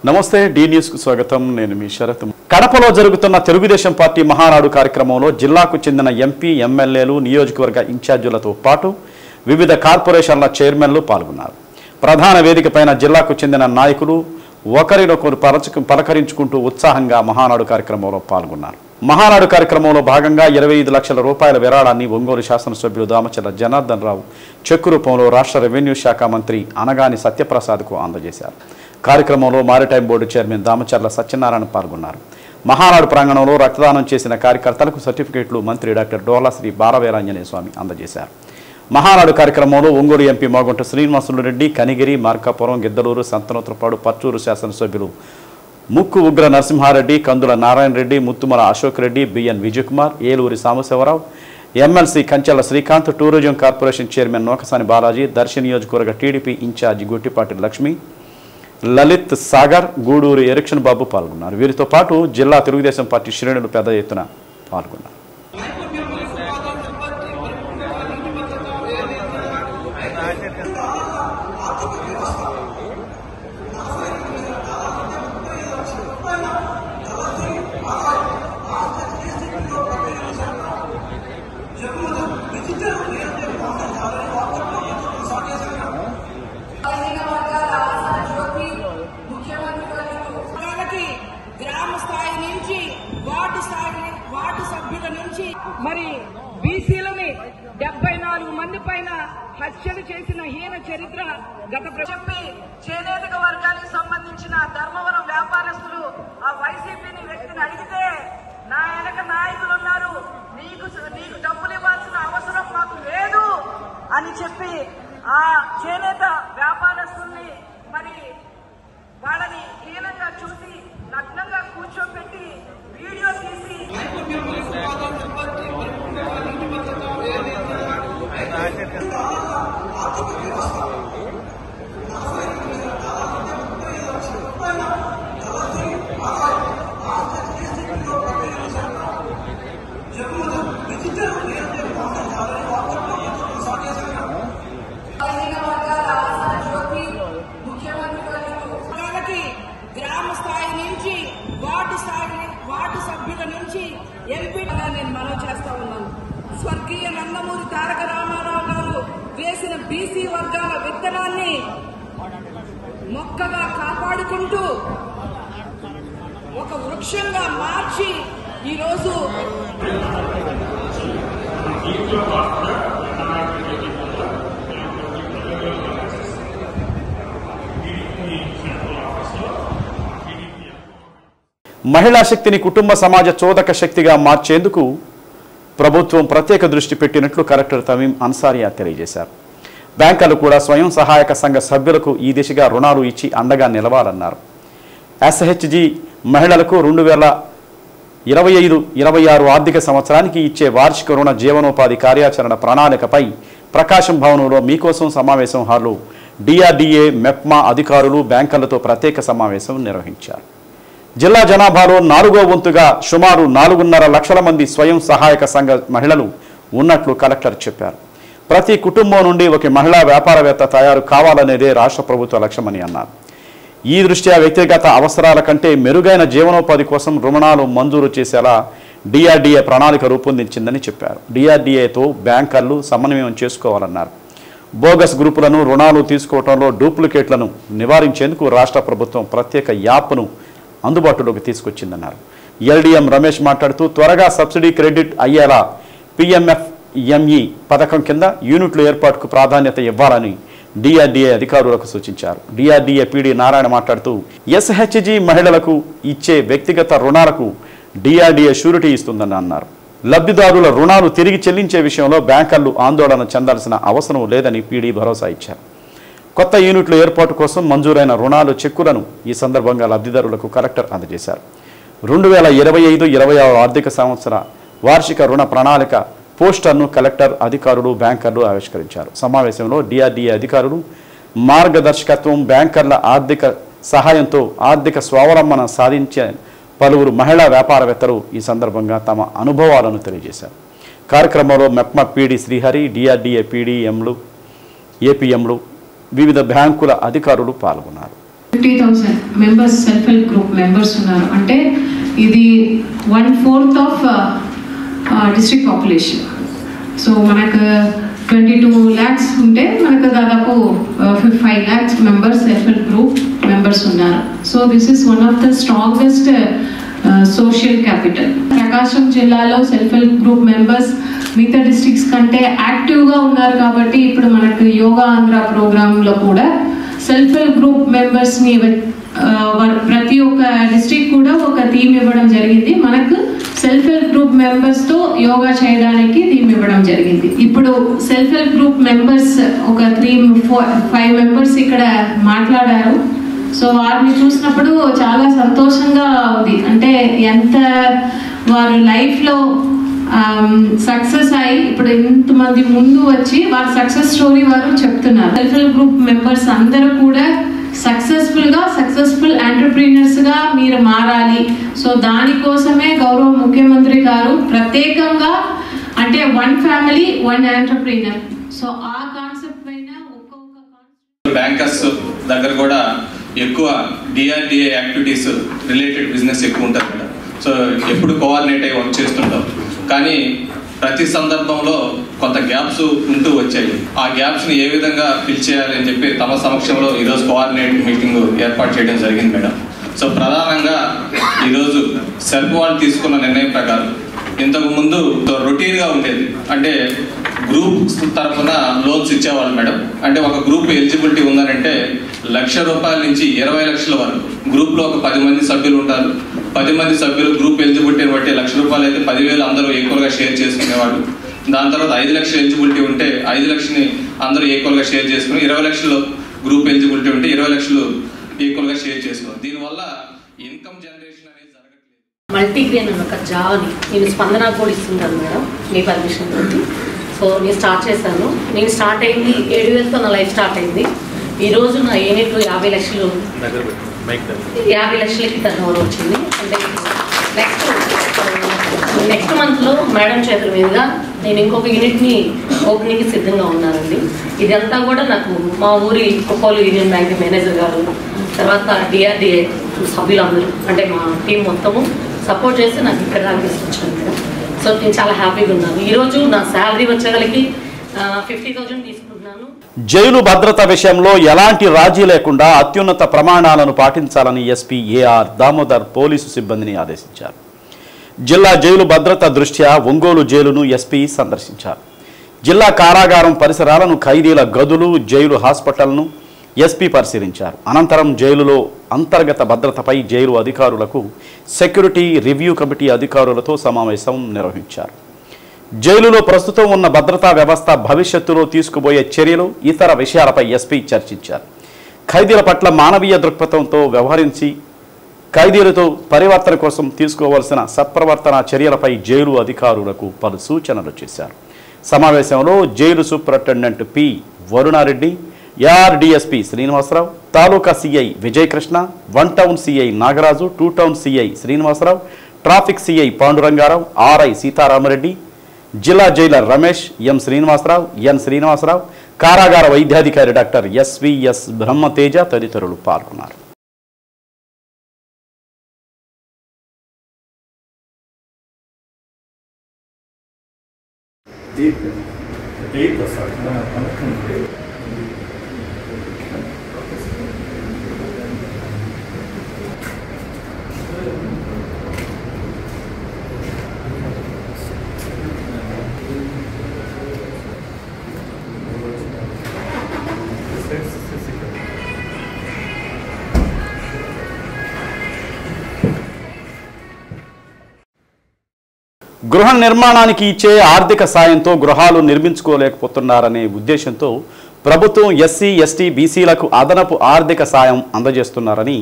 నమస్తే D news కు స్వాగతం నేను మీ శరత్ కడపలో జరుగుతున్న తెలుగుదేశం పార్టీ మహానాడు కార్యక్రమంలో జిల్లాకు చెందిన ఎంపీ ఎమ్మెల్యేలు నియోజకవర్గ ఇన్ఛార్జీలతో పాటు వివిధ కార్పొరేషన్ల చైర్మన్లు పాల్గొన్నారు ప్రధాన వేదికపైన జిల్లాకు చెందిన నాయకులు ఒకరినొకరు పలకరించుకుంటూ ఉత్సాహంగా మహానాడు కార్యక్రమంలో పాల్గొన్నారు మహానాడు కార్యక్రమంలో భాగంగా 25 లక్షల రూపాయల విరాళాన్ని ఒంగోలు శాసనసభ్యులు దామచర్ల జనార్దన్ రావు చెక్కు రూపంలో రాష్ట్ర రెవెన్యూ శాఖ మంత్రి అనగాని సత్యప్రసాద్కు అందజేశారు కార్యక్రమంలో maritime board chairman Damacharla Satyanarayana పాల్గొన్నారు మహానాడు ప్రాంగణంలో రక్తదానం చేసిన కార్యకర్తలకు సర్టిఫికేట్లు మంత్రి డాక్టర్ డోలా శ్రీ బాలవీరాంజనేయ స్వామి అందజేశారు మహానాడు కార్యక్రమంలో ఒంగోలు ఎంపీ మోగంట శ్రీనివాసులు రెడ్డి కనిగిరి మార్కాపురం గిద్దలూరు సంతనోత్రపాడు పర్చూరు శాసనసభ్యులు Mukku Ugra Narasimhareddy Kandula Narayana Reddy Muthumula Ashok Reddy BN Vijayakumar Eluri Sambasivarao MLC Kancharla Srikanth tourism corporation chairman Nookasani Balaji Darsi నియోజకవర్గ టీడీపీ ఇన్ఛార్జి గుట్టిపాటి లక్ష్మి లలిత్ సాగర్ గూడూరు ఎరిక్షన్ బాబు పాల్గొన్నారు వీరితో పాటు జిల్లా తెలుగుదేశం పార్టీ శ్రేణులు పెద్ద ఎత్తున పాల్గొన్నారు మరి బీసీలని 74 మంది పైన హత్యలు చేసిన హీన చరిత్ర గత చెప్పి చేనేత వర్గానికి సంబంధించిన ధర్మవరం వ్యాపారస్తులు ఆ వైసీపీని వ్యక్తిని అడిగితే నా వెనక నాయకులు ఉన్నారు నీకు డబ్బులు ఇవ్వాల్సిన అవసరం మాకు లేదు అని చెప్పి ఆ చేనేత వ్యాపారస్తుల్ని మరి వాళ్ళని హీనంగా చూసి నగ్నంగా కూర్చోబెట్టి వీడియో తీసి గ్రామ స్థాయి నుంచి వార్డు సభ్యుల నుంచి ఎంపీగా నేను మనవి చేస్తా ఉన్నాను స్వర్గీయ నందమూరి తారక రామారావు గారు వేసిన బీసీ వర్గాల విత్తనాన్ని మొక్కగా కాపాడుకుంటూ ఒక వృక్షంగా మార్చి ఈరోజు మహిళా శక్తిని కుటుంబ సమాజ చోదక శక్తిగా మార్చేందుకు ప్రభుత్వం ప్రత్యేక దృష్టి పెట్టినట్లు కలెక్టర్ తమీం అన్సారియా తెలియజేశారు బ్యాంకులు కూడా స్వయం సహాయక సంఘ సభ్యులకు ఈ దిశగా రుణాలు ఇచ్చి అండగా నిలవాలన్నారు ఎస్హెచ్జి మహిళలకు 2025-26 ఆర్థిక సంవత్సరానికి ఇచ్చే వార్షిక రుణ జీవనోపాధి కార్యాచరణ ప్రణాళికపై ప్రకాశం భవనంలో మీకోసం సమావేశం హాల్లో డిఆర్డీఏ మెప్మా అధికారులు బ్యాంకులతో ప్రత్యేక సమావేశం నిర్వహించారు జిల్లా జనాభాలో 4వ వంతుగా సుమారు 4.5 లక్షల మంది స్వయం సహాయక సంఘ మహిళలు ఉన్నట్లు కలెక్టర్ చెప్పారు ప్రతి కుటుంబం నుండి ఒక మహిళా వ్యాపారవేత్త తయారు కావాలనేదే రాష్ట్ర ప్రభుత్వ లక్ష్యమని అన్నారు ఈ దృష్ట్యా వ్యక్తిగత అవసరాల కంటే మెరుగైన జీవనోపాధి కోసం రుణాలు మంజూరు చేసేలా డిఆర్డీఏ ప్రణాళిక రూపొందించిందని చెప్పారు డిఆర్డీఏతో బ్యాంకర్లు సమన్వయం చేసుకోవాలన్నారు బోగస్ గ్రూపులను రుణాలు తీసుకోవడంలో డూప్లికేట్లను నివారించేందుకు రాష్ట్ర ప్రభుత్వం ప్రత్యేక యాప్ను అందుబాటులోకి తీసుకొచ్చిందన్నారు ఎల్డీఎం రమేష్ మాట్లాడుతూ త్వరగా సబ్సిడీ క్రెడిట్ అయ్యేలా పిఎంఎఫ్ఎంఈ పథకం కింద యూనిట్ల ఏర్పాటుకు ప్రాధాన్యత ఇవ్వాలని డిఆర్డీఏ అధికారులకు సూచించారు డిఆర్డీఏ పీడీ నారాయణ మాట్లాడుతూ ఎస్హెచ్జి మహిళలకు ఇచ్చే వ్యక్తిగత రుణాలకు డిఆర్డీఏ షూరిటీ ఇస్తుందని అన్నారు లబ్ధిదారుల రుణాలు తిరిగి చెల్లించే విషయంలో బ్యాంకర్లు ఆందోళన చెందాల్సిన అవసరం లేదని పీడీ భరోసా ఇచ్చారు కొత్త యూనిట్ల ఏర్పాటు కోసం మంజూరైన రుణాలు చెక్కులను ఈ సందర్భంగా లబ్ధిదారులకు కలెక్టర్ అందజేశారు 2025-26 ఆర్థిక సంవత్సర వార్షిక రుణ ప్రణాళిక పోస్టర్ను కలెక్టర్ అధికారులు బ్యాంకర్లు ఆవిష్కరించారు సమావేశంలో డిఆర్డీఏ అధికారులు మార్గదర్శకత్వం బ్యాంకర్ల ఆర్థిక సహాయంతో ఆర్థిక స్వావలంబన సాధించే పలువురు మహిళా వ్యాపారవేత్తలు ఈ సందర్భంగా తమ అనుభవాలను తెలియజేశారు కార్యక్రమంలో మెప్మా పీడీ శ్రీహరి డిఆర్డీఏ పీడీఎంలు ఏపీఎంలు వివిధ బ్యాంకుల అధికారులు పాల్గొన్నారు 50,000 members self help group members ఉన్నారు. అంటే ఇది 1/4 ఆఫ్ డిస్ట్రిక్ట్ పాపులేషన్. సో మనకు 22 lakhs ఉంటే మనకు దాదాపు 5 lakhs members self help group members ఉన్నారు. So this is one of the strongest social capital. Prakasam జిల్లాలో సెల్ఫ్ హెల్ప్ గ్రూప్ మెంబర్స్ మిగతా డిస్ట్రిక్ట్స్ కంటే యాక్టివ్గా ఉన్నారు కాబట్టి ఇప్పుడు మనకు యోగా ఆంధ్ర ప్రోగ్రాంలో కూడా సెల్ఫ్ హెల్ప్ గ్రూప్ మెంబర్స్ని ప్రతి ఒక్క డిస్ట్రిక్ట్ కూడా ఒక థీమ్ ఇవ్వడం జరిగింది. మనకు సెల్ఫ్ హెల్ప్ గ్రూప్ మెంబర్స్తో యోగా చేయడానికి థీమ్ ఇవ్వడం జరిగింది. ఇప్పుడు సెల్ఫ్ హెల్ప్ గ్రూప్ మెంబర్స్ ఒక 5 మెంబర్స్ ఇక్కడ మాట్లాడారు. సో వారిని చూసినప్పుడు చాలా సంతోషంగా ఉంది. అంటే ఎంత వారు లైఫ్లో సక్సెస్ అయ్యి ఇప్పుడు ఇంతమంది ముందు వచ్చి వారి సక్సెస్ స్టోరీ వారు చెప్తున్నారు. సెల్ఫ్ హెల్ప్ గ్రూప్ మెంబర్స్ అందరూ కూడా సక్సెస్ఫుల్ ఎంటర్‌ప్రెన్యూర్స్ గా మీరు మారాలి. సో దానికోసమే గౌరవ ముఖ్యమంత్రి గారు ప్రత్యేకంగా అంటే 1 ఫ్యామిలీ 1 ఎంటర్‌ప్రెన్యూర్. సో ఆ కాన్సెప్ట్ పైన ఒక్కొక్క బ్యాంకర్స్ దగ్గర కూడా ఎక్కువ డిఆర్డిఏ యాక్టివిటీస్ రిలేటెడ్ బిజినెస్ ఎక్కువ ఉంటుంది మేడం. సో ఎప్పుడు కోఆర్డినేట్ అయ్యి వర్క్ చేస్తుంటాం. కానీ ప్రతి సందర్భంలో కొంత గ్యాప్స్ ఉంటూ వచ్చాయి. ఆ గ్యాప్స్ని ఏ విధంగా ఫిల్ చేయాలి అని చెప్పి తమ సమక్షంలో ఈరోజు కోఆర్డినేట్ మీటింగ్ ఏర్పాటు చేయడం జరిగింది మేడం. సో ప్రధానంగా ఈరోజు సెల్ఫ్ వాళ్ళు తీసుకున్న నిర్ణయం ప్రకారం ఇంతకు ముందు రొటీన్గా ఉండేది. అంటే గ్రూప్ తరఫున లోన్స్ ఇచ్చేవాళ్ళు మేడం. అంటే ఒక గ్రూప్ ఎలిజిబిలిటీ ఉందనంటే ₹1,00,000 నుంచి 20 లక్షల వరకు గ్రూప్లో ఒక 10 మంది సభ్యులు ఉంటారు. 10 మంది సభ్యులు గ్రూప్ ఎలిజిబిలిటీని బట్టి ₹1,00,000 అయితే 10,000 అందరూ ఈక్వల్గా షేర్ చేసుకునేవాళ్ళు. దాని తర్వాత 5 లక్షల ఎలిజిబిలిటీ ఉంటే 5 లక్షని అందరూ ఈక్వల్గా షేర్ చేసుకుని 20 లక్షలు గ్రూప్ ఎలిజిబిలిటీ ఉంటే 20 లక్షలు ఈక్వల్గా షేర్ చేసుకున్నారు. దీనివల్ల ఇన్కమ్ జనరేషన్ అనేది జరగట్లేదు. మల్టీగ్రెయిన్ అన్న ఒక జాబ్ని నేను స్పందన కూడా ఇస్తుంటాను మేడం మీ పర్మిషన్ తోటి. సో నేను స్టార్ట్ చేశాను. నేను స్టార్ట్ అయింది 7,000తో నా లైఫ్ స్టార్ట్ అయింది. ఈరోజు నా యూనిట్ 50 లక్షలకి టర్నోవర్ వచ్చింది. అంటే నెక్స్ట్ మంత్లో మేడం చేతుల మీదుగా నేను ఇంకొక యూనిట్ని ఓపెనింగ్కి సిద్ధంగా ఉన్నానండి. ఇదంతా కూడా నాకు మా ఊరి కొప్పోలు యూనియన్ బ్యాంక్ మేనేజర్ గారు, తర్వాత డిఆర్డిఏ సభ్యులందరూ అంటే మా టీం మొత్తము సపోర్ట్ చేసి నాకు ఇక్కడ దాకా తీసుకొచ్చాను మేడం. సో నేను చాలా హ్యాపీగా ఉన్నాను. ఈరోజు నా శాలరీ వచ్చేగలికి 50,000 తీసుకుంటున్నాను. జైలు భద్రత విషయంలో ఎలాంటి రాజీ లేకుండా అత్యున్నత ప్రమాణాలను పాటించాలని ఎస్పీ ఏఆర్ దామోదర్ పోలీసు సిబ్బందిని ఆదేశించారు. జిల్లా జైలు భద్రత దృష్ట్యా ఒంగోలు జైలును ఎస్పీ సందర్శించారు. జిల్లా కారాగారం పరిసరాలను, ఖైదీల గదులు, జైలు హాస్పిటల్ను ఎస్పీ పరిశీలించారు. అనంతరం జైలులో అంతర్గత భద్రతపై జైలు అధికారులకు సెక్యూరిటీ రివ్యూ కమిటీ అధికారులతో సమావేశం నిర్వహించారు. జైలులో ప్రస్తుతం ఉన్న భద్రతా వ్యవస్థ, భవిష్యత్తులో తీసుకుపోయే చర్యలు, ఇతర విషయాలపై ఎస్పీ చర్చించారు. ఖైదీల పట్ల మానవీయ దృక్పథంతో వ్యవహరించి ఖైదీలతో పరివర్తన కోసం తీసుకోవాల్సిన సత్ప్రవర్తన చర్యలపై జైలు అధికారులకు పలు సూచనలు చేశారు. సమావేశంలో jail superintendent P Varunareddy, AR DSP Srinivasarao, taluka CI Vijayakrishna, 1 town CI Nagaraju, 2 town CI Srinivasarao, traffic CI Pandurangarao, RI Seetharamareddy, జిల్లా jailer Ramesh, M Srinivasarao, N Srinivasarao, కారాగార వైద్యాధికారి డాక్టర్ ఎస్విఎస్ బ్రహ్మతేజ తదితరులు పాల్గొన్నారు. గృహ నిర్మాణానికి ఇచ్చే ఆర్థిక సాయంతో గృహాలు నిర్మించుకోలేకపోతున్నారనే ఉద్దేశంతో ప్రభుత్వం ఎస్సీ, ఎస్టీ, బీసీలకు అదనపు ఆర్థిక సాయం అందజేస్తున్నారని,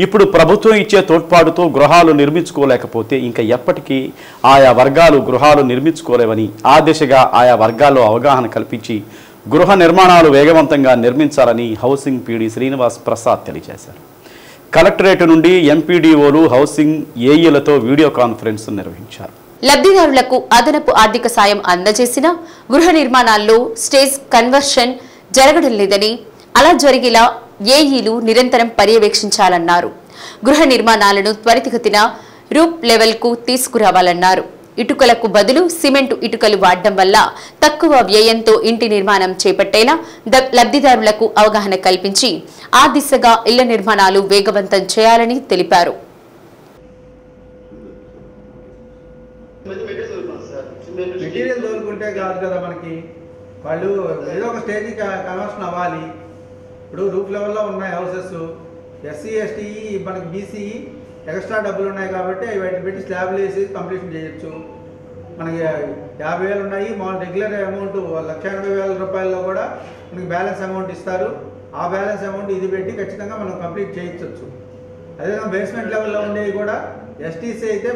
ఇప్పుడు ప్రభుత్వం ఇచ్చే తోడ్పాటుతో గృహాలు నిర్మించుకోలేకపోతే ఇంకా ఎప్పటికీ ఆయా వర్గాలు గృహాలు నిర్మించుకోలేవని, ఆ దిశగా ఆయా వర్గాల్లో అవగాహన కల్పించి గృహ నిర్మాణాలు వేగవంతంగా నిర్మించాలని హౌసింగ్ పీడీ శ్రీనివాస్ ప్రసాద్ తెలియజేశారు. కలెక్టరేట్ నుండి ఎంపీడీఓలు, హౌసింగ్ ఏఈలతో వీడియో కాన్ఫరెన్స్ నిర్వహించారు. లబ్ధిదారులకు అదనపు ఆర్థిక సాయం అందజేసిన గృహ నిర్మాణాల్లో స్టేజ్ కన్వర్షన్ జరగడం లేదని, అలా జరిగేలా ఏఈలు నిరంతరం పర్యవేక్షించాలన్నారు. గృహ నిర్మాణాలను త్వరితగతిన రూప్ లెవెల్కు తీసుకురావాలన్నారు. ఇటుకలకు బదులు సిమెంటు ఇటుకలు వాడడం వల్ల తక్కువ వ్యయంతో ఇంటి నిర్మాణం చేపట్టేలా లబ్ధిదారులకు అవగాహన కల్పించి ఆ దిశగా ఇళ్ల నిర్మాణాలు వేగవంతం చేయాలని తెలిపారు. మెటీరియల్ దొరుకుంటే కాదు కదా, మనకి వాళ్ళు ఏదో ఒక స్టేజ్కి కన్వర్షన్ అవ్వాలి. ఇప్పుడు రూఫ్ లెవెల్లో ఉన్నాయి హౌసెస్, ఎస్సీ ఎస్టీ మనకి బీసీ ఎక్స్ట్రా డబ్బులు ఉన్నాయి కాబట్టి వాటిని పెట్టి స్లాబ్లు వేసి కంప్లీషన్ చేయొచ్చు. మనకి 50,000 ఉన్నాయి, మామూలు రెగ్యులర్ అమౌంట్ 1,80,000 రూపాయల్లో కూడా మనకి బ్యాలెన్స్ అమౌంట్ ఇస్తారు. ఆ బ్యాలెన్స్ అమౌంట్ ఇది పెట్టి ఖచ్చితంగా మనం కంప్లీట్ చేయించవచ్చు. అదేవిధంగా బేస్మెంట్ లెవెల్లో ఉండేవి కూడా ఎస్టీసీ అయితే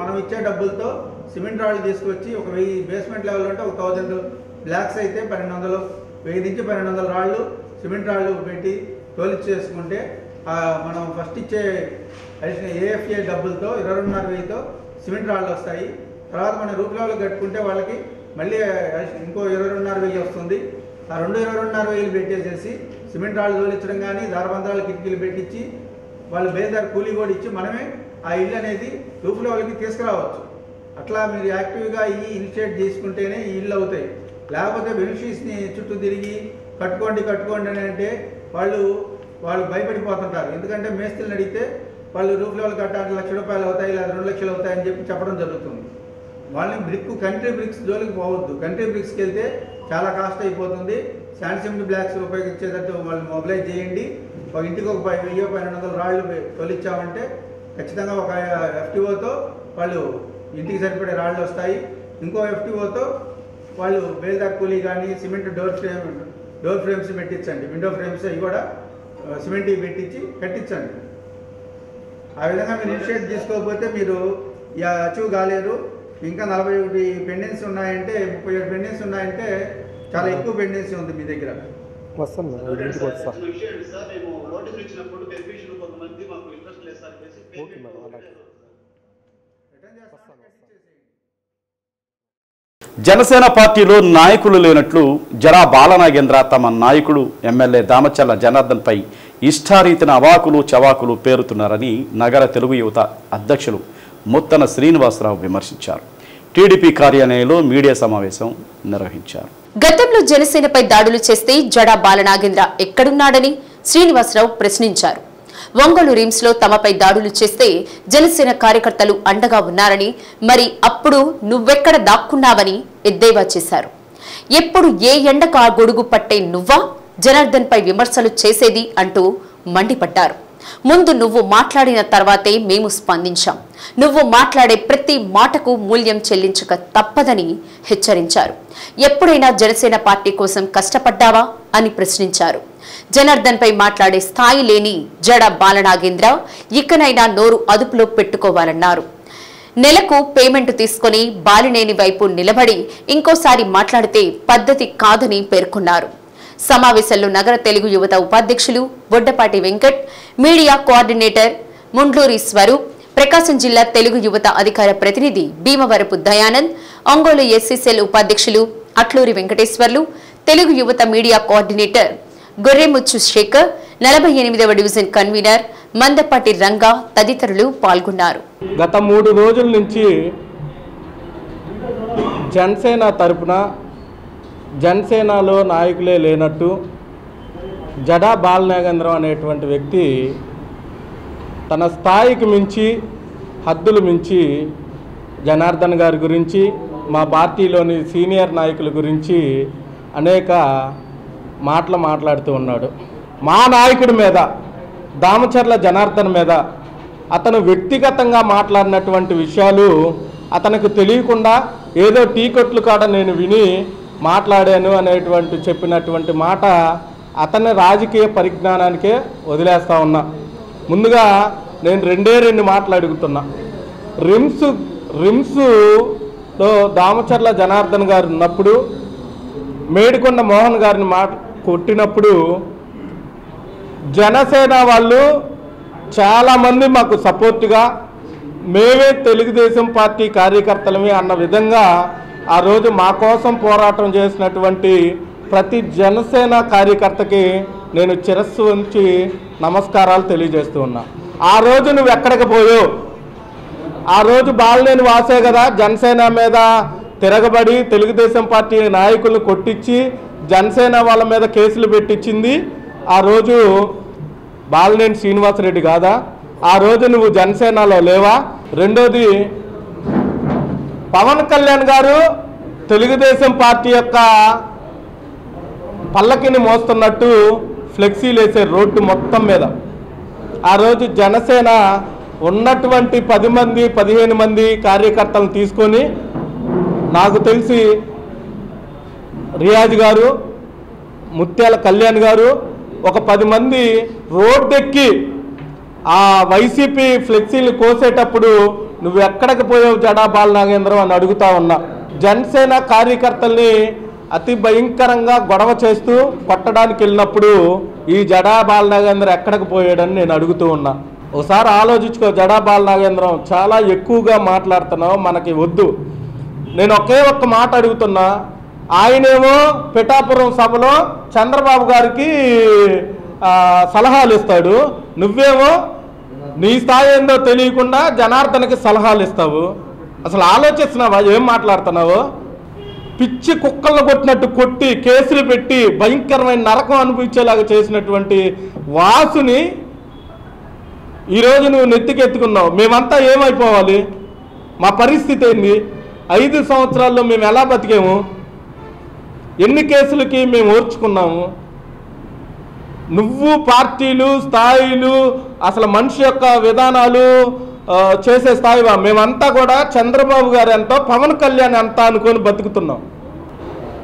మనం ఇచ్చే డబ్బులతో సిమెంట్ రాళ్ళు తీసుకొచ్చి ఒక 1000 బేస్మెంట్ లెవెల్ అంటే 1,000 బ్లాక్స్ అయితే 1,200, 1000 నుంచి 1,200 రాళ్ళు సిమెంట్ రాళ్ళు పెట్టి తోలిచ్చి చేసుకుంటే మనం ఫస్ట్ ఇచ్చే ఏఎఫ్ఏ డబ్బులతో 22,500తో సిమెంట్ రాళ్ళు వస్తాయి. తర్వాత మనం రూప్ లెవెల్ కట్టుకుంటే వాళ్ళకి మళ్ళీ ఇంకో 22,500 వస్తుంది. ఆ 22,500 పెట్టేసేసి సిమెంట్ రాళ్ళు తోలించడం కానీ దారబంధాలు కిటికీలు పెట్టించి వాళ్ళు బేదారు కూలీ కూడా ఇచ్చి మనమే ఆ ఇల్లు అనేది రూప్ లెవెల్కి తీసుకురావచ్చు. అట్లా మీరు యాక్టివ్గా ఇనిషియేట్ చేసుకుంటేనే ఈ ఇల్లు అవుతాయి. లేకపోతే బెనిఫిషరీస్ని చుట్టూ తిరిగి కట్టుకోండి అని అంటే వాళ్ళు భయపడిపోతుంటారు. ఎందుకంటే మేస్త్రీని అడిగితే వాళ్ళు రూఫ్ లెవెల్ కట్టాలంటే ₹1,00,000 అవుతాయి లేదా 2 లక్షలు అవుతాయని చెప్పి చెప్పడం జరుగుతుంది. వాళ్ళని కంట్రీ బ్రిక్స్ జోలికి పోవద్దు. కంట్రీ బ్రిక్స్కి వెళ్తే చాలా కాస్ట్ అయిపోతుంది. శాండ్ సిమెంట్ బ్లాక్స్ ఉపయోగించేటట్టు వాళ్ళు మొబిలైజ్ చేయండి. ఒక ఇంటికి ఒక 1,000-1,200 రాళ్ళు తొలిచ్చామంటే ఖచ్చితంగా ఒక ఎఫ్టీఓతో వాళ్ళు ఇంటికి సరిపడే రాళ్ళు వస్తాయి. ఇంకో ఎఫ్టీఓతో వాళ్ళు బేల్దార్ కూలీ కానీ సిమెంట్ డోర్ ఫ్రేమ్స్ పెట్టించండి, విండో ఫ్రేమ్స్ అవి కూడా సిమెంట్ పెట్టించి కట్టించండి. ఆ విధంగా మీరు ఇనిషియేట్ తీసుకోకపోతే మీరు అచీవ్ కాలేరు. ఇంకా 41 పెండెన్స్ ఉన్నాయంటే 37 పెండెన్స్ ఉన్నాయంటే చాలా ఎక్కువ పెండెన్సీ ఉంది మీ దగ్గర. జనసేన పార్టీలో నాయకులు లేనట్లు జరా బాలనాగేంద్ర తమ నాయకుడు ఎమ్మెల్యే దామచర్ల జనార్దన్ పై ఇష్టారీతిన అవాకులు చవాకులు పేరుతున్నారని నగర తెలుగు యువత అధ్యక్షులు ముత్తన శ్రీనివాసరావు విమర్శించారు. టీడీపీ కార్యాలయంలో మీడియా సమావేశం నిర్వహించారు. గతంలో జనసేనపై దాడులు చేస్తే జడా బాలనాగేంద్ర ఎక్కడున్నాడని శ్రీనివాసరావు ప్రశ్నించారు. ఒంగోలు రిమ్స్ లో తమపై దాడులు చేస్తే జనసేన కార్యకర్తలు అండగా ఉన్నారని, మరి అప్పుడు నువ్వెక్కడ దాక్కున్నావని ఎద్దేవా చేశారు. ఎప్పుడు ఏ ఎండకు ఆ గొడుగు పట్టే నువ్వా జనార్దన్ పై విమర్శలు చేసేది అంటూ మండిపడ్డారు. ముందు నువ్వు మాట్లాడిన తర్వాతే మేము స్పందించాం. నువ్వు మాట్లాడే ప్రతి మాటకు మూల్యం చెల్లించక తప్పదని హెచ్చరించారు. ఎప్పుడైనా జనసేన పార్టీ కోసం కష్టపడ్డావా అని ప్రశ్నించారు. జనార్దన్ పై మాట్లాడే స్థాయి లేని జడ బాలనాగేంద్ర ఇకనైనా నోరు అదుపులో పెట్టుకోవాలన్నారు. నెలకు పేమెంట్ తీసుకుని బాలినేని వైపు నిలబడి ఇంకోసారి మాట్లాడితే పద్ధతి కాదని పేర్కొన్నారు. సమావేశంలో నగర తెలుగు యువత ఉపాధ్యక్షులు బొడ్డపాటి వెంకట్, మీడియా కోఆర్డినేటర్ ముండ్లూరి స్వరూప్, ప్రకాశం జిల్లా తెలుగు యువత అధికార ప్రతినిధి భీమవరపు దయానంద్, ఒంగోలు ఎస్సీసెల్ ఉపాధ్యక్షులు అట్లూరి వెంకటేశ్వర్లు, తెలుగు యువత మీడియా కోఆర్డినేటర్ గొర్రెముచ్చు శేఖర్, 48వ డివిజన్ కన్వీనర్ మందపాటి రంగా తదితరులు పాల్గొన్నారు. గత 3 రోజుల నుంచి జనసేన తరపున జనసేనలో నాయకులే లేనట్టు జడా బాలనాగేంద్రం అనేటువంటి వ్యక్తి తన స్థాయికి మించి హద్దులు మించి జనార్దన్ గారి గురించి, మా పార్టీలోని సీనియర్ నాయకుల గురించి అనేక మాటలు మాట్లాడుతూ ఉన్నాడు. మా నాయకుడి మీద, దామచర్ల జనార్దన్ మీద అతను వ్యక్తిగతంగా మాట్లాడినటువంటి విషయాలు అతనికి తెలియకుండా ఏదో టీ కొట్లు కాడ నేను విని మాట్లాడాను అనేటువంటి చెప్పినటువంటి మాట అతని రాజకీయ పరిజ్ఞానానికే వదిలేస్తా ఉన్నా. ముందుగా నేను 2 మాటలు అడుగుతున్నా. రిమ్స్లో దామచర్ల జనార్దన్ గారు ఉన్నప్పుడు, మేడికొండ మోహన్ గారిని కొట్టినప్పుడు జనసేన వాళ్ళు చాలామంది మాకు సపోర్ట్గా, మేమే తెలుగుదేశం పార్టీ కార్యకర్తలమే అన్న విధంగా ఆ రోజు మా కోసం పోరాటం చేసినటువంటి ప్రతి జనసేన కార్యకర్తకి నేను శిరస్సు ఉంచి నమస్కారాలు తెలియజేస్తూ ఉన్నా. ఆ రోజు నువ్వు ఎక్కడికి పోయావు? ఆ రోజు బాలినేని వాసే కదా జనసేన మీద తిరగబడి తెలుగుదేశం పార్టీ నాయకులను కొట్టించి జనసేన వాళ్ళ మీద కేసులు పెట్టించింది. ఆ రోజు బాలినేని శ్రీనివాసరెడ్డి కాదా? ఆ రోజు నువ్వు జనసేనలో లేవా? రెండోది, పవన్ కళ్యాణ్ గారు తెలుగుదేశం పార్టీ యొక్క పల్లకిని మోస్తున్నట్టు ఫ్లెక్సీలు వేసే రోడ్డు మొత్తం మీద. ఆ రోజు జనసేన ఉన్నటువంటి 10 మంది 15 మంది కార్యకర్తలను తీసుకొని, నాకు తెలిసి రియాజ్ గారు, ముత్యాల కళ్యాణ్ గారు ఒక 10 మంది రోడ్డెక్కి ఆ వైసీపీ ఫ్లెక్సీలు కోసేటప్పుడు నువ్వు ఎక్కడికి పోయావు జడా బాలనాగేంద్రం అని అడుగుతా ఉన్నా. జనసేన కార్యకర్తల్ని అతి భయంకరంగా గొడవ చేస్తూ కొట్టడానికి వెళ్ళినప్పుడు ఈ జడా బాలనాగేంద్రం ఎక్కడికి పోయాడని నేను అడుగుతూ ఉన్నా. ఒకసారి ఆలోచించుకో. జడా బాలనాగేంద్రం చాలా ఎక్కువగా మాట్లాడుతున్నావు, మనకి వద్దు. నేను ఒక్క మాట అడుగుతున్నా. ఆయనేమో పిఠాపురం సభలో చంద్రబాబు గారికి సలహాలు ఇస్తాడు, నువ్వేమో నీ స్థాయి ఏందో తెలియకుండా జనార్దన్కి సలహాలు ఇస్తావు. అసలు ఆలోచిస్తున్నావా? ఏం మాట్లాడుతున్నావు? పిచ్చి కుక్కలను కొట్టినట్టు కొట్టి కేసులు పెట్టి భయంకరమైన నరకం అనిపించేలాగా చేసినటువంటి వాసుని ఈరోజు నువ్వు నెత్తికెత్తుకున్నావు. మేమంతా ఏమైపోవాలి? మా పరిస్థితి ఏంది? 5 సంవత్సరాల్లో మేము ఎలా బతికాము? ఎన్ని కేసులకి మేము ఓర్చుకున్నాము? నువ్వు పార్టీలు స్థాయిలు అసలు మనిషి యొక్క విధానాలు చేసే స్థాయివా? మేమంతా కూడా చంద్రబాబు గారు ఎంతో పవన్ కళ్యాణ్ ఎంత అనుకొని బతుకుతున్నాం.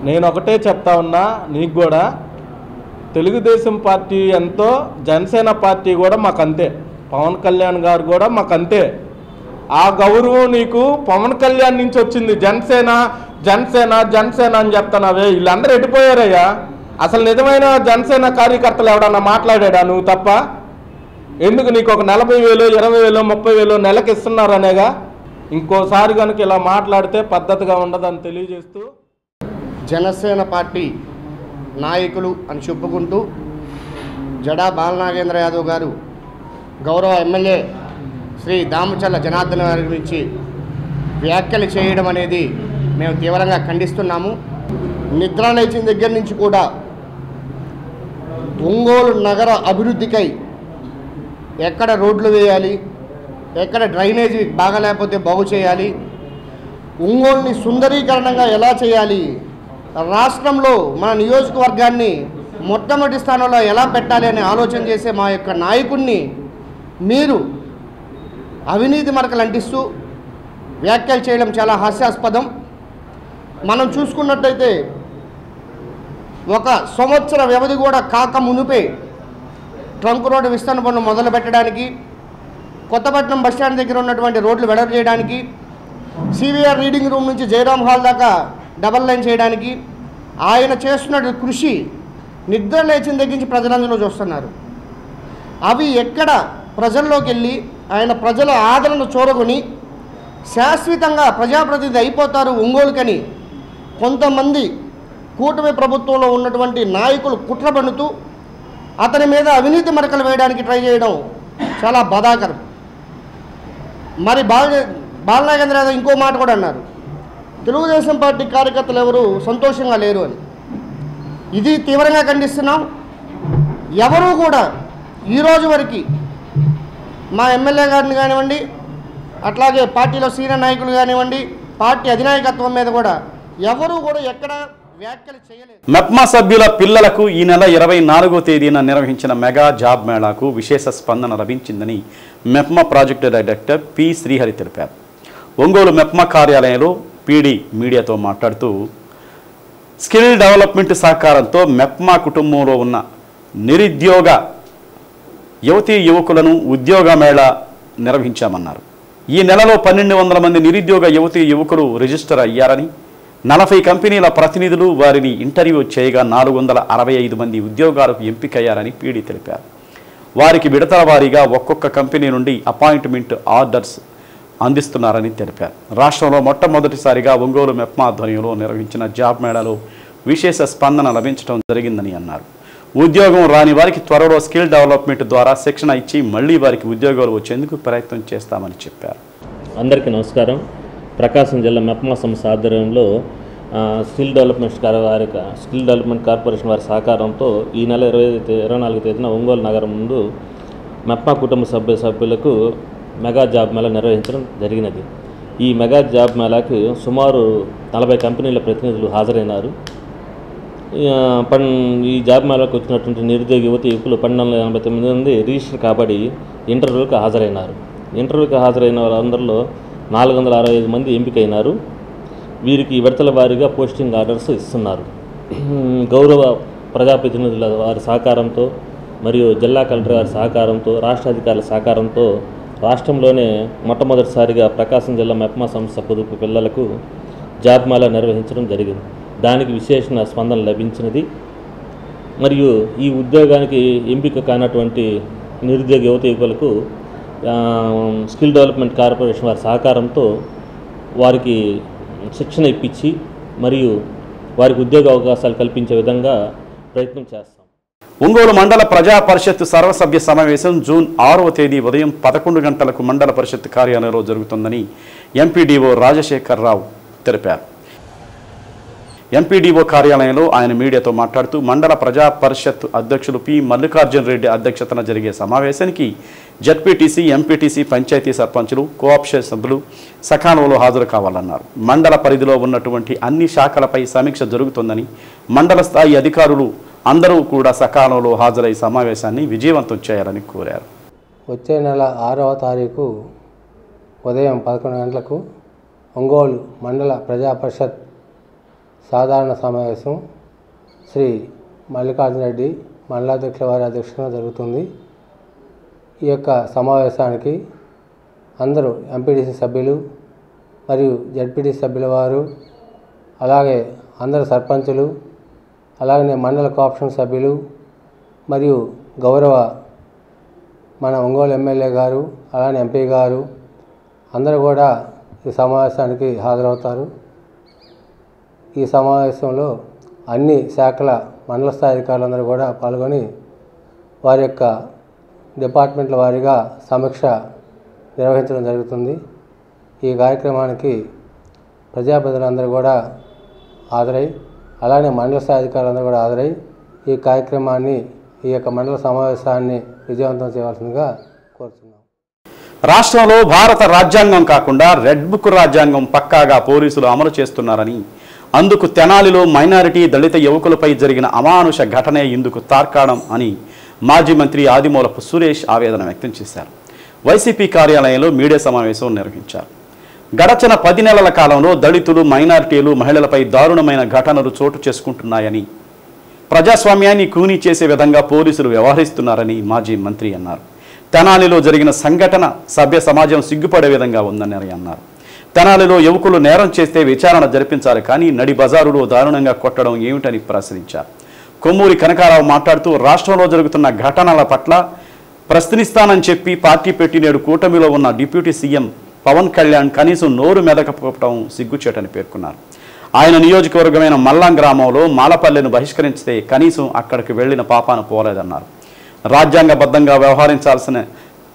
నేను ఒకటే చెప్తా ఉన్నా, నీకు కూడా తెలుగుదేశం పార్టీ ఎంతో జనసేన పార్టీ కూడా మాకు అంతే, పవన్ కళ్యాణ్ గారు కూడా మాకు అంతే. ఆ గౌరవం నీకు పవన్ కళ్యాణ్ నుంచి వచ్చింది. జనసేన జనసేన జనసేన అని చెప్తున్నావే, వీళ్ళందరూ ఎడిపోయారయ్యా. అసలు నిజమైన జనసేన కార్యకర్తలు ఎవడన్నా మాట్లాడా నువ్వు తప్ప? ఎందుకు నీకు ఒక 40,000 20,000 30,000 నెలకి ఇస్తున్నారనేగా? ఇంకోసారి కనుక ఇలా మాట్లాడితే పద్ధతిగా ఉండదని తెలియజేస్తూ, జనసేన పార్టీ నాయకులు అని చెప్పుకుంటూ జడా బాలనాగేంద్ర యాదవ్ గారు గౌరవ ఎమ్మెల్యే శ్రీ దామచర్ల జనార్దన్ గారి గురించి వ్యాఖ్యలు చేయడం అనేది మేము తీవ్రంగా ఖండిస్తున్నాము. నిద్ర లేచిన దగ్గర నుంచి కూడా ఒంగోలు నగర అభివృద్ధికై ఎక్కడ రోడ్లు వేయాలి, ఎక్కడ డ్రైనేజీ బాగాలేకపోతే బాగు చేయాలి, ఒంగోలుని సుందరీకరణంగా ఎలా చేయాలి, రాష్ట్రంలో మన నియోజకవర్గాన్ని మొట్టమొదటి స్థానంలో ఎలా పెట్టాలి అని ఆలోచన చేసే మా యొక్క నాయకుడిని మీరు అవినీతి మరకలు అంటిస్తూ వ్యాఖ్యలు చేయడం చాలా హాస్యాస్పదం. మనం చూసుకున్నట్టయితే 1 సంవత్సర వ్యవధి కూడా కాక మునుపే ట్రంక్ రోడ్డు విస్తరణ పనులు మొదలు పెట్టడానికి, కొత్తపట్నం బస్టాండ్ దగ్గర ఉన్నటువంటి రోడ్లు వెడల్పు చేయడానికి, సివిఆర్ రీడింగ్ రూమ్ నుంచి జయరామ్ హాల్ దాకా డబల్ లైన్ చేయడానికి ఆయన చేస్తున్న కృషి నిద్ర లేచిన దగ్గర నుంచి ప్రజలందరూ చూస్తున్నారు. అవి ఎక్కడ ప్రజల్లోకి వెళ్ళి ఆయన ప్రజల ఆదరణ చూరగొని శాశ్వతంగా ప్రజాప్రతినిధి అయిపోతారు ఒంగోలుకని కొంతమంది కూటమి ప్రభుత్వంలో ఉన్నటువంటి నాయకులు కుట్ర పన్నుతూ అతని మీద అవినీతి మరకలు వేయడానికి ట్రై చేయడం చాలా బాధాకరం. మరి బాలనాగేంద్ర యాదవ్ ఇంకో మాట కూడా అన్నారు, తెలుగుదేశం పార్టీ కార్యకర్తలు ఎవరు సంతోషంగా లేరు అని. ఇది తీవ్రంగా ఖండిస్తున్నాం. ఎవరూ కూడా ఈరోజు వరకు మా ఎమ్మెల్యే గారిని కానివ్వండి, అట్లాగే పార్టీలో సీనియర్ నాయకులు కానివ్వండి, పార్టీ అధినాయకత్వం మీద కూడా ఎవరూ కూడా ఎక్కడ వ్యాఖ్యలు చేయలేదు. మెప్మా సభ్యుల పిల్లలకు ఈ నెల 24వ తేదీన నిర్వహించిన మెగా జాబ్ మేళాకు విశేష స్పందన లభించిందని MEPMA project director P Srihari తెలిపారు. ఒంగోలు మెప్మా కార్యాలయంలో పీడీ మీడియాతో మాట్లాడుతూ స్కిల్ డెవలప్మెంట్ సహకారంతో మెప్మా కుటుంబంలో ఉన్న నిరుద్యోగ యువతీ యువకులను ఉద్యోగ మేళా నిర్వహించామన్నారు. ఈ నెలలో 1200 మంది నిరుద్యోగ యువతీ యువకులు రిజిస్టర్ అయ్యారని, 40 కంపెనీల ప్రతినిధులు వారిని ఇంటర్వ్యూ చేయగా 465 మంది ఉద్యోగాలకు ఎంపికయ్యారని పీడీ తెలిపారు. వారికి విడతల వారీగా ఒక్కొక్క కంపెనీ నుండి అపాయింట్మెంట్ ఆర్డర్స్ అందిస్తున్నారని తెలిపారు. రాష్ట్రంలో మొట్టమొదటిసారిగా ఒంగోలు మెప్మా ఆధ్వర్యంలో నిర్వహించిన జాబ్ మేళాలో విశేష స్పందన లభించడం జరిగిందని అన్నారు. ఉద్యోగం రాని వారికి త్వరలో స్కిల్ డెవలప్మెంట్ ద్వారా శిక్షణ ఇచ్చి మళ్లీ వారికి ఉద్యోగాలు వచ్చేందుకు ప్రయత్నం చేస్తామని చెప్పారు. అందరికీ నమస్కారం. ప్రకాశం జిల్లా మెప్మా సంస్థ ఆధ్వర్యంలో స్కిల్ డెవలప్మెంట్ కార్పొరేషన్ వారి సహకారంతో ఈ నెల 24 తేదీన ఒంగోలు నగరం ముందు మెప్మా కుటుంబ సభ్యులకు మెగా జాబ్ మేళా నిర్వహించడం జరిగినది. ఈ మెగా జాబ్ మేళాకి సుమారు 40 కంపెనీల ప్రతినిధులు హాజరైనారు. ఈ జాబ్ మేళాకు వచ్చినటువంటి నిరుద్యోగ యువకులు 1289 మంది రిజిస్టర్ కాబడి ఇంటర్వ్యూకి హాజరైనారు. ఇంటర్వ్యూకి హాజరైన వారందరిలో 465 మంది ఎంపికైనారు. వీరికి విడతల వారీగా పోస్టింగ్ ఆర్డర్స్ ఇస్తున్నారు. గౌరవ ప్రజాప్రతినిధుల వారి సహకారంతో మరియు జిల్లా కలెక్టర్ గారి సహకారంతో రాష్ట్ర అధికారుల సహకారంతో రాష్ట్రంలోనే మొట్టమొదటిసారిగా ప్రకాశం జిల్లా మెప్మా సంస్థ పొదుపు పిల్లలకు జాబ్ మేళా నిర్వహించడం జరిగింది. దానికి విశేష స్పందన లభించినది. మరియు ఈ ఉద్యోగానికి ఎంపిక కానటువంటి నిరుద్యోగ యువకులకు స్కిల్ డెవలప్మెంట్ కార్పొరేషన్ వారి సహకారంతో వారికి శిక్షణ ఇప్పించి మరియు వారికి ఉద్యోగ అవకాశాలు కల్పించే విధంగా ప్రయత్నం చేస్తాం. ఒంగోలు మండల ప్రజా పరిషత్ సర్వసభ్య సమావేశం జూన్ 6వ తేదీ ఉదయం 11 గంటలకు మండల పరిషత్ కార్యాలయంలో జరుగుతుందని ఎంపీడీఓ రాజశేఖరరావు తెలిపారు. ఎంపీడీఓ కార్యాలయంలో ఆయన మీడియాతో మాట్లాడుతూ మండల ప్రజా పరిషత్ అధ్యక్షులు పి మల్లికార్జున రెడ్డి అధ్యక్షతన జరిగే సమావేశానికి జడ్పీటీసీ, ఎంపీటీసీ, పంచాయతీ సర్పంచులు, కోఆప్షన్ సభ్యులు సకాలంలో హాజరు కావాలన్నారు. మండల పరిధిలో ఉన్నటువంటి అన్ని శాఖలపై సమీక్ష జరుగుతుందని, మండల స్థాయి అధికారులు అందరూ కూడా సకాలంలో హాజరై సమావేశాన్ని విజయవంతం చేయాలని కోరారు. వచ్చే నెల 6వ తారీఖు ఉదయం 11 గంటలకు ఒంగోలు మండల ప్రజా పరిషత్ సాధారణ సమావేశం శ్రీ మల్లికార్జున రెడ్డి మండలాధ్యక్షుల వారి అధ్యక్షతన జరుగుతుంది. ఈ యొక్క సమావేశానికి అందరూ ఎంపీటీసీ సభ్యులు మరియు జడ్పీటీసీ సభ్యుల వారు, అలాగే అందరు సర్పంచులు, అలాగనే మండల కోఆప్షన్ సభ్యులు మరియు గౌరవ మన ఒంగోలు ఎమ్మెల్యే గారు, అలానే ఎంపీ గారు అందరూ కూడా ఈ సమావేశానికి హాజరవుతారు. ఈ సమావేశంలో అన్ని శాఖల మండల స్థాయి అధికారులందరూ కూడా పాల్గొని వారి యొక్క డిపార్ట్మెంట్ల వారీగా సమీక్ష నిర్వహించడం జరుగుతుంది. ఈ కార్యక్రమానికి ప్రజాప్రతినిధులందరూ కూడా హాజరై, అలానే మండల స్థాయి అధికారులందరూ కూడా హాజరై ఈ కార్యక్రమాన్ని, ఈ యొక్క మండల సమావేశాన్ని విజయవంతం చేయవలసిందిగా కోరుతున్నాం. రాష్ట్రంలో భారత రాజ్యాంగం కాకుండా రెడ్ బుక్ రాజ్యాంగం పక్కాగా పోలీసులు అమలు చేస్తున్నారని, అందుకు తెనాలిలో మైనారిటీ దళిత యువకులపై జరిగిన అమానుష ఘటనే ఇందుకు తార్కాణం అని మాజీ మంత్రి ఆదిమూలపు సురేష్ ఆవేదన వ్యక్తం చేశారు. వైసీపీ కార్యాలయంలో మీడియా సమావేశం నిర్వహించారు. గడచిన 10 నెలల కాలంలో దళితులు, మైనారిటీలు, మహిళలపై దారుణమైన ఘటనలు చోటు చేసుకుంటున్నాయని, ప్రజాస్వామ్యాన్ని కూనీ చేసే విధంగా పోలీసులు వ్యవహరిస్తున్నారని మాజీ మంత్రి అన్నారు. తెనాలిలో జరిగిన సంఘటన సభ్య సమాజం సిగ్గుపడే విధంగా ఉందని అన్నారు. తెనాలిలో యువకులు నేరం చేస్తే విచారణ జరిపించాలి, కానీ నడి బజారులో దారుణంగా కొట్టడం ఏమిటని ప్రశ్నించారు. కొమ్మూరి కనకారావు మాట్లాడుతూ రాష్ట్రంలో జరుగుతున్న ఘటనల పట్ల ప్రశ్నిస్తానని చెప్పి పార్టీ పెట్టి నేడు కూటమిలో ఉన్న డిప్యూటీ సీఎం పవన్ కళ్యాణ్ కనీసం నోరు మెదకపోవడం సిగ్గుచేటని పేర్కొన్నారు. ఆయన నియోజకవర్గమైన మల్లాం గ్రామంలో మాలపల్లెను బహిష్కరిస్తే కనీసం అక్కడికి వెళ్లిన పాపాన పోలేదన్నారు. రాజ్యాంగబద్ధంగా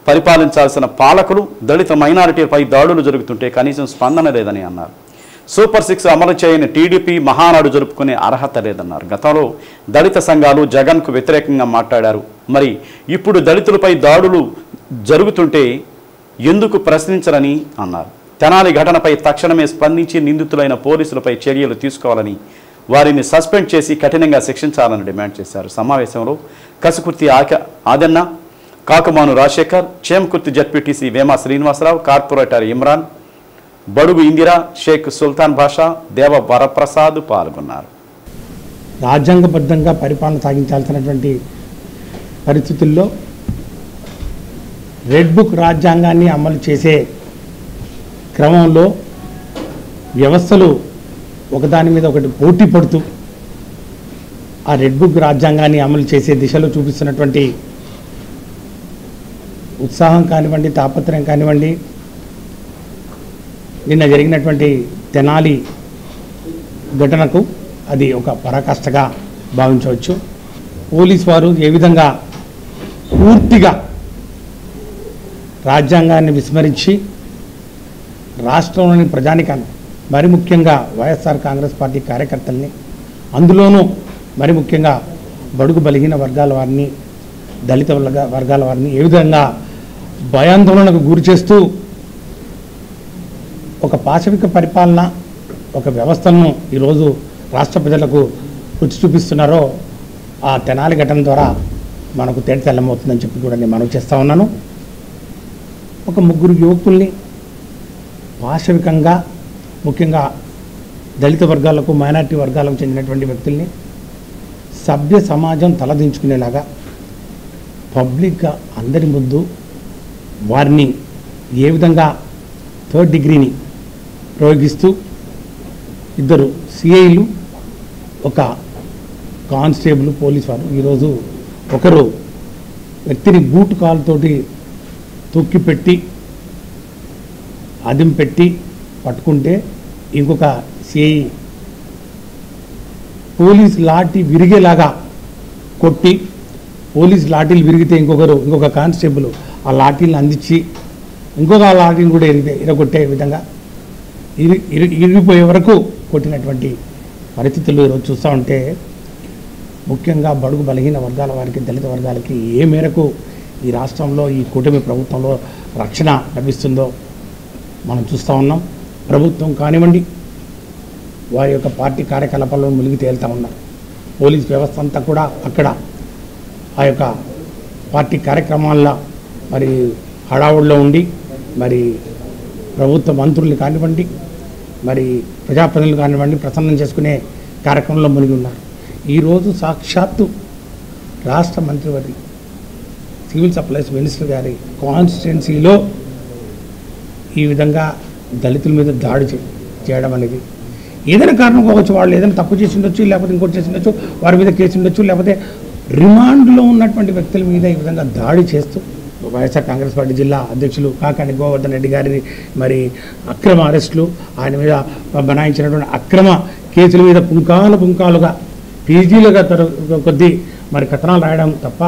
పరిపాలించాల్సిన పాలకులు దళిత మైనారిటీలపై దాడులు జరుగుతుంటే కనీసం స్పందన లేదని అన్నారు. సూపర్ 6 అమలు చేయని టీడీపీ మహానాడు జరుపుకునే అర్హత లేదన్నారు. గతంలో దళిత సంఘాలు జగన్కు వ్యతిరేకంగా మాట్లాడారు. మరి ఇప్పుడు దళితులపై దాడులు జరుగుతుంటే ఎందుకు ప్రశ్నించరని అన్నారు. తెనాలి ఘటనపై తక్షణమే స్పందించి నిందితులైన పోలీసులపై చర్యలు తీసుకోవాలని, వారిని సస్పెండ్ చేసి కఠినంగా శిక్షించాలని డిమాండ్ చేశారు. సమావేశంలో కసుకుర్తి ఆదన్న, కాకుమాను రాజశేఖర్, చేమకుర్తి జడ్పీటీసీ వేమా శ్రీనివాసరావు, కార్పొరేటర్ ఇమ్రాన్, బడుగు ఇందిరా, షేక్ సుల్తాన్ బాషా, దేవ వరప్రసాద్ పాల్గొన్నారు. రాజ్యాంగబద్ధంగా పరిపాలన సాగించాల్సినటువంటి పరిస్థితుల్లో రెడ్ బుక్ రాజ్యాంగాన్ని అమలు చేసే క్రమంలో వ్యవస్థలు ఒకదాని మీద ఒకటి పోటీ పడుతూ ఆ రెడ్ బుక్ రాజ్యాంగాన్ని అమలు చేసే దిశలో చూపిస్తున్నటువంటి ఉత్సాహం కానివ్వండి, తాపత్రయం కానివ్వండి, నిన్న జరిగినటువంటి తెనాలి ఘటనకు అది ఒక పరాకాష్ఠగా భావించవచ్చు. పోలీస్ వారు ఏ విధంగా పూర్తిగా రాజ్యాంగాన్ని విస్మరించి రాష్ట్రంలోని ప్రజానికాన్ని, మరి ముఖ్యంగా వైఎస్ఆర్ కాంగ్రెస్ పార్టీ కార్యకర్తల్ని, అందులోనూ మరి ముఖ్యంగా బడుగు బలహీన వర్గాల వారిని, దళిత వర్గాల వారిని ఏ విధంగా భయాందోళనకు గురి చేస్తూ ఒక పాశవిక పరిపాలన, ఒక వ్యవస్థను ఈరోజు రాష్ట్ర ప్రజలకు రుచి చూపిస్తున్నారో ఆ తెనాలి ఘటన ద్వారా మనకు తెల్లమవుతుందని చెప్పి కూడా నేను మనవి చేస్తూ ఉన్నాను. ఒక ముగ్గురు యువకుల్ని పాశవికంగా, ముఖ్యంగా దళిత వర్గాలకు, మైనారిటీ వర్గాలకు చెందినటువంటి వ్యక్తుల్ని సభ్య సమాజం తలదించుకునేలాగా పబ్లిక్గా అందరి ముందు వారిని ఏ విధంగా 3rd డిగ్రీని ప్రయోగిస్తూ ఇద్దరు సిఐలు, ఒక కానిస్టేబుల్, పోలీసు వారు ఈరోజు ఒకరు వ్యక్తిని బూట్ కాలుతోటి తొక్కిపెట్టి అదింపెట్టి పట్టుకుంటే ఇంకొక సిఐ పోలీస్ లాఠీ విరిగేలాగా కొట్టి, పోలీస్ లాఠీలు విరిగితే ఇంకొక కానిస్టేబుల్ ఆ లాఠీలను అందించి ఇంకొక లాఠీని కూడా ఇరగొట్టే విధంగా ఇరిగిపోయే వరకు కొట్టినటువంటి పరిస్థితులు ఈరోజు చూస్తూ ఉంటే ముఖ్యంగా బడుగు బలహీన వర్గాల వారికి, దళిత వర్గాలకి ఏ మేరకు ఈ రాష్ట్రంలో ఈ కూటమి ప్రభుత్వంలో రక్షణ లభిస్తుందో మనం చూస్తూ ఉన్నాం. ప్రభుత్వం కానివ్వండి, వారి యొక్క పార్టీ కార్యకలాపాల్లో మునిగి తేలుతూ ఉన్నారు. పోలీస్ వ్యవస్థ అంతా కూడా అక్కడ ఆ యొక్క పార్టీ కార్యక్రమాల్లో మరి హడావుడిలో ఉండి మరి ప్రభుత్వ మంత్రులు కానివ్వండి, మరి ప్రజాప్రతినిధులు కానివ్వండి ప్రసన్నం చేసుకునే కార్యక్రమంలో మునిగి ఉన్నారు. ఈరోజు సాక్షాత్తు రాష్ట్ర మంత్రివర్గ సివిల్ సప్లైస్ మినిస్టర్ గారి కాన్స్టిట్యున్సీలో ఈ విధంగా దళితుల మీద దాడి చేయడం అనేది ఏదైనా కారణం కావచ్చు. వాళ్ళు ఏదైనా తప్పు చేసి ఉండొచ్చు, లేకపోతే ఇంకోటి చేసి ఉండొచ్చు, వారి మీద కేసు ఉండొచ్చు, లేకపోతే రిమాండ్లో ఉన్నటువంటి వ్యక్తుల మీద ఈ విధంగా దాడి చేస్తూ వైఎస్ఆర్ కాంగ్రెస్ పార్టీ జిల్లా అధ్యక్షులు కాకాని గోవర్ధన్ రెడ్డి గారిని మరి అక్రమ అరెస్టులు, ఆయన మీద బనాయించినటువంటి అక్రమ కేసుల మీద పుంకాలుగా పీజీలుగా కొద్దీ మరి కథనాలు రాయడం తప్ప